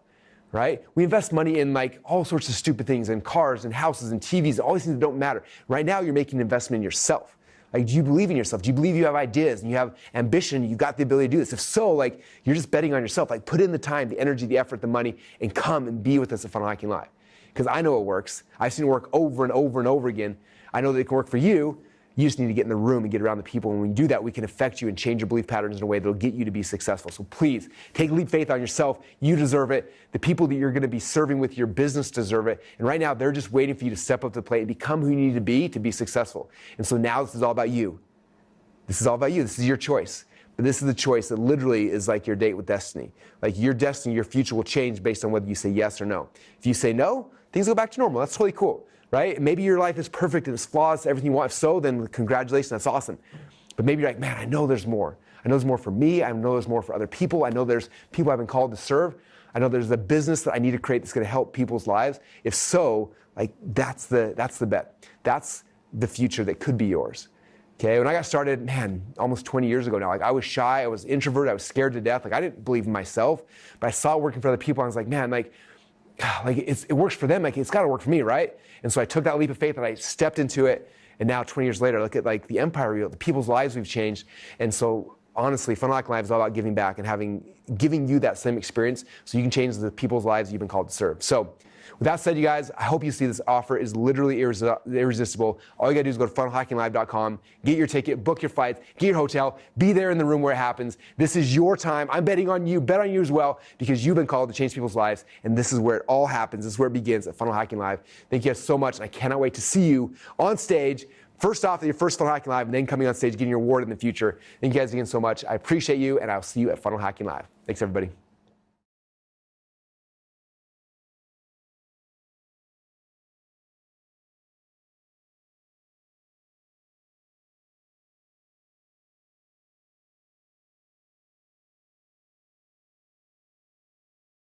Right? We invest money in all sorts of stupid things, in cars and houses and TVs, all these things that don't matter. Right now, you're making an investment in yourself. Do you believe in yourself? Do you believe you have ideas and you have ambition and you've got the ability to do this? If so, you're just betting on yourself. Put in the time, the energy, the effort, the money, and come and be with us at Funnel Hacking Live. Because I know it works. I've seen it work over and over and over again. I know that it can work for you. You just need to get in the room and get around the people. And when you do that, we can affect you and change your belief patterns in a way that will get you to be successful. So please, take leap faith on yourself. You deserve it. The people that you're going to be serving with your business deserve it. And right now, they're just waiting for you to step up to the plate and become who you need to be successful. And so now this is all about you. This is all about you. This is your choice. But this is the choice that literally is like your date with destiny. Like your destiny, your future will change based on whether you say yes or no. If you say no, things go back to normal. That's totally cool, right? Maybe your life is perfect and it's flawless, everything you want. If so, then congratulations, that's awesome. But maybe you're like, man, I know there's more. I know there's more for me. I know there's more for other people. I know there's people I've been called to serve. I know there's a business that I need to create that's going to help people's lives. If so, like that's the bet. That's the future that could be yours. Okay, when I got started, man, almost 20 years ago now, like I was shy, I was introverted, I was scared to death. Like I didn't believe in myself, but I saw it working for other people. And I was like, man, like it works for them. Like it's got to work for me, right? And so I took that leap of faith and I stepped into it. And now 20 years later, look at like the empire we built, the people's lives we've changed. And so honestly, Funnel Hacking Live is all about giving back and giving you that same experience so you can change the people's lives you've been called to serve. So with that said, you guys, I hope you see this offer is literally irresistible. All you gotta do is go to funnelhackinglive.com, get your ticket, book your flights, get your hotel, be there in the room where it happens. This is your time. I'm betting on you, bet on you as well, because you've been called to change people's lives, and this is where it all happens. This is where it begins at Funnel Hacking Live. Thank you guys so much, and I cannot wait to see you on stage. First off, at your first Funnel Hacking Live, and then coming on stage, getting your award in the future. Thank you guys again so much. I appreciate you, and I'll see you at Funnel Hacking Live. Thanks, everybody.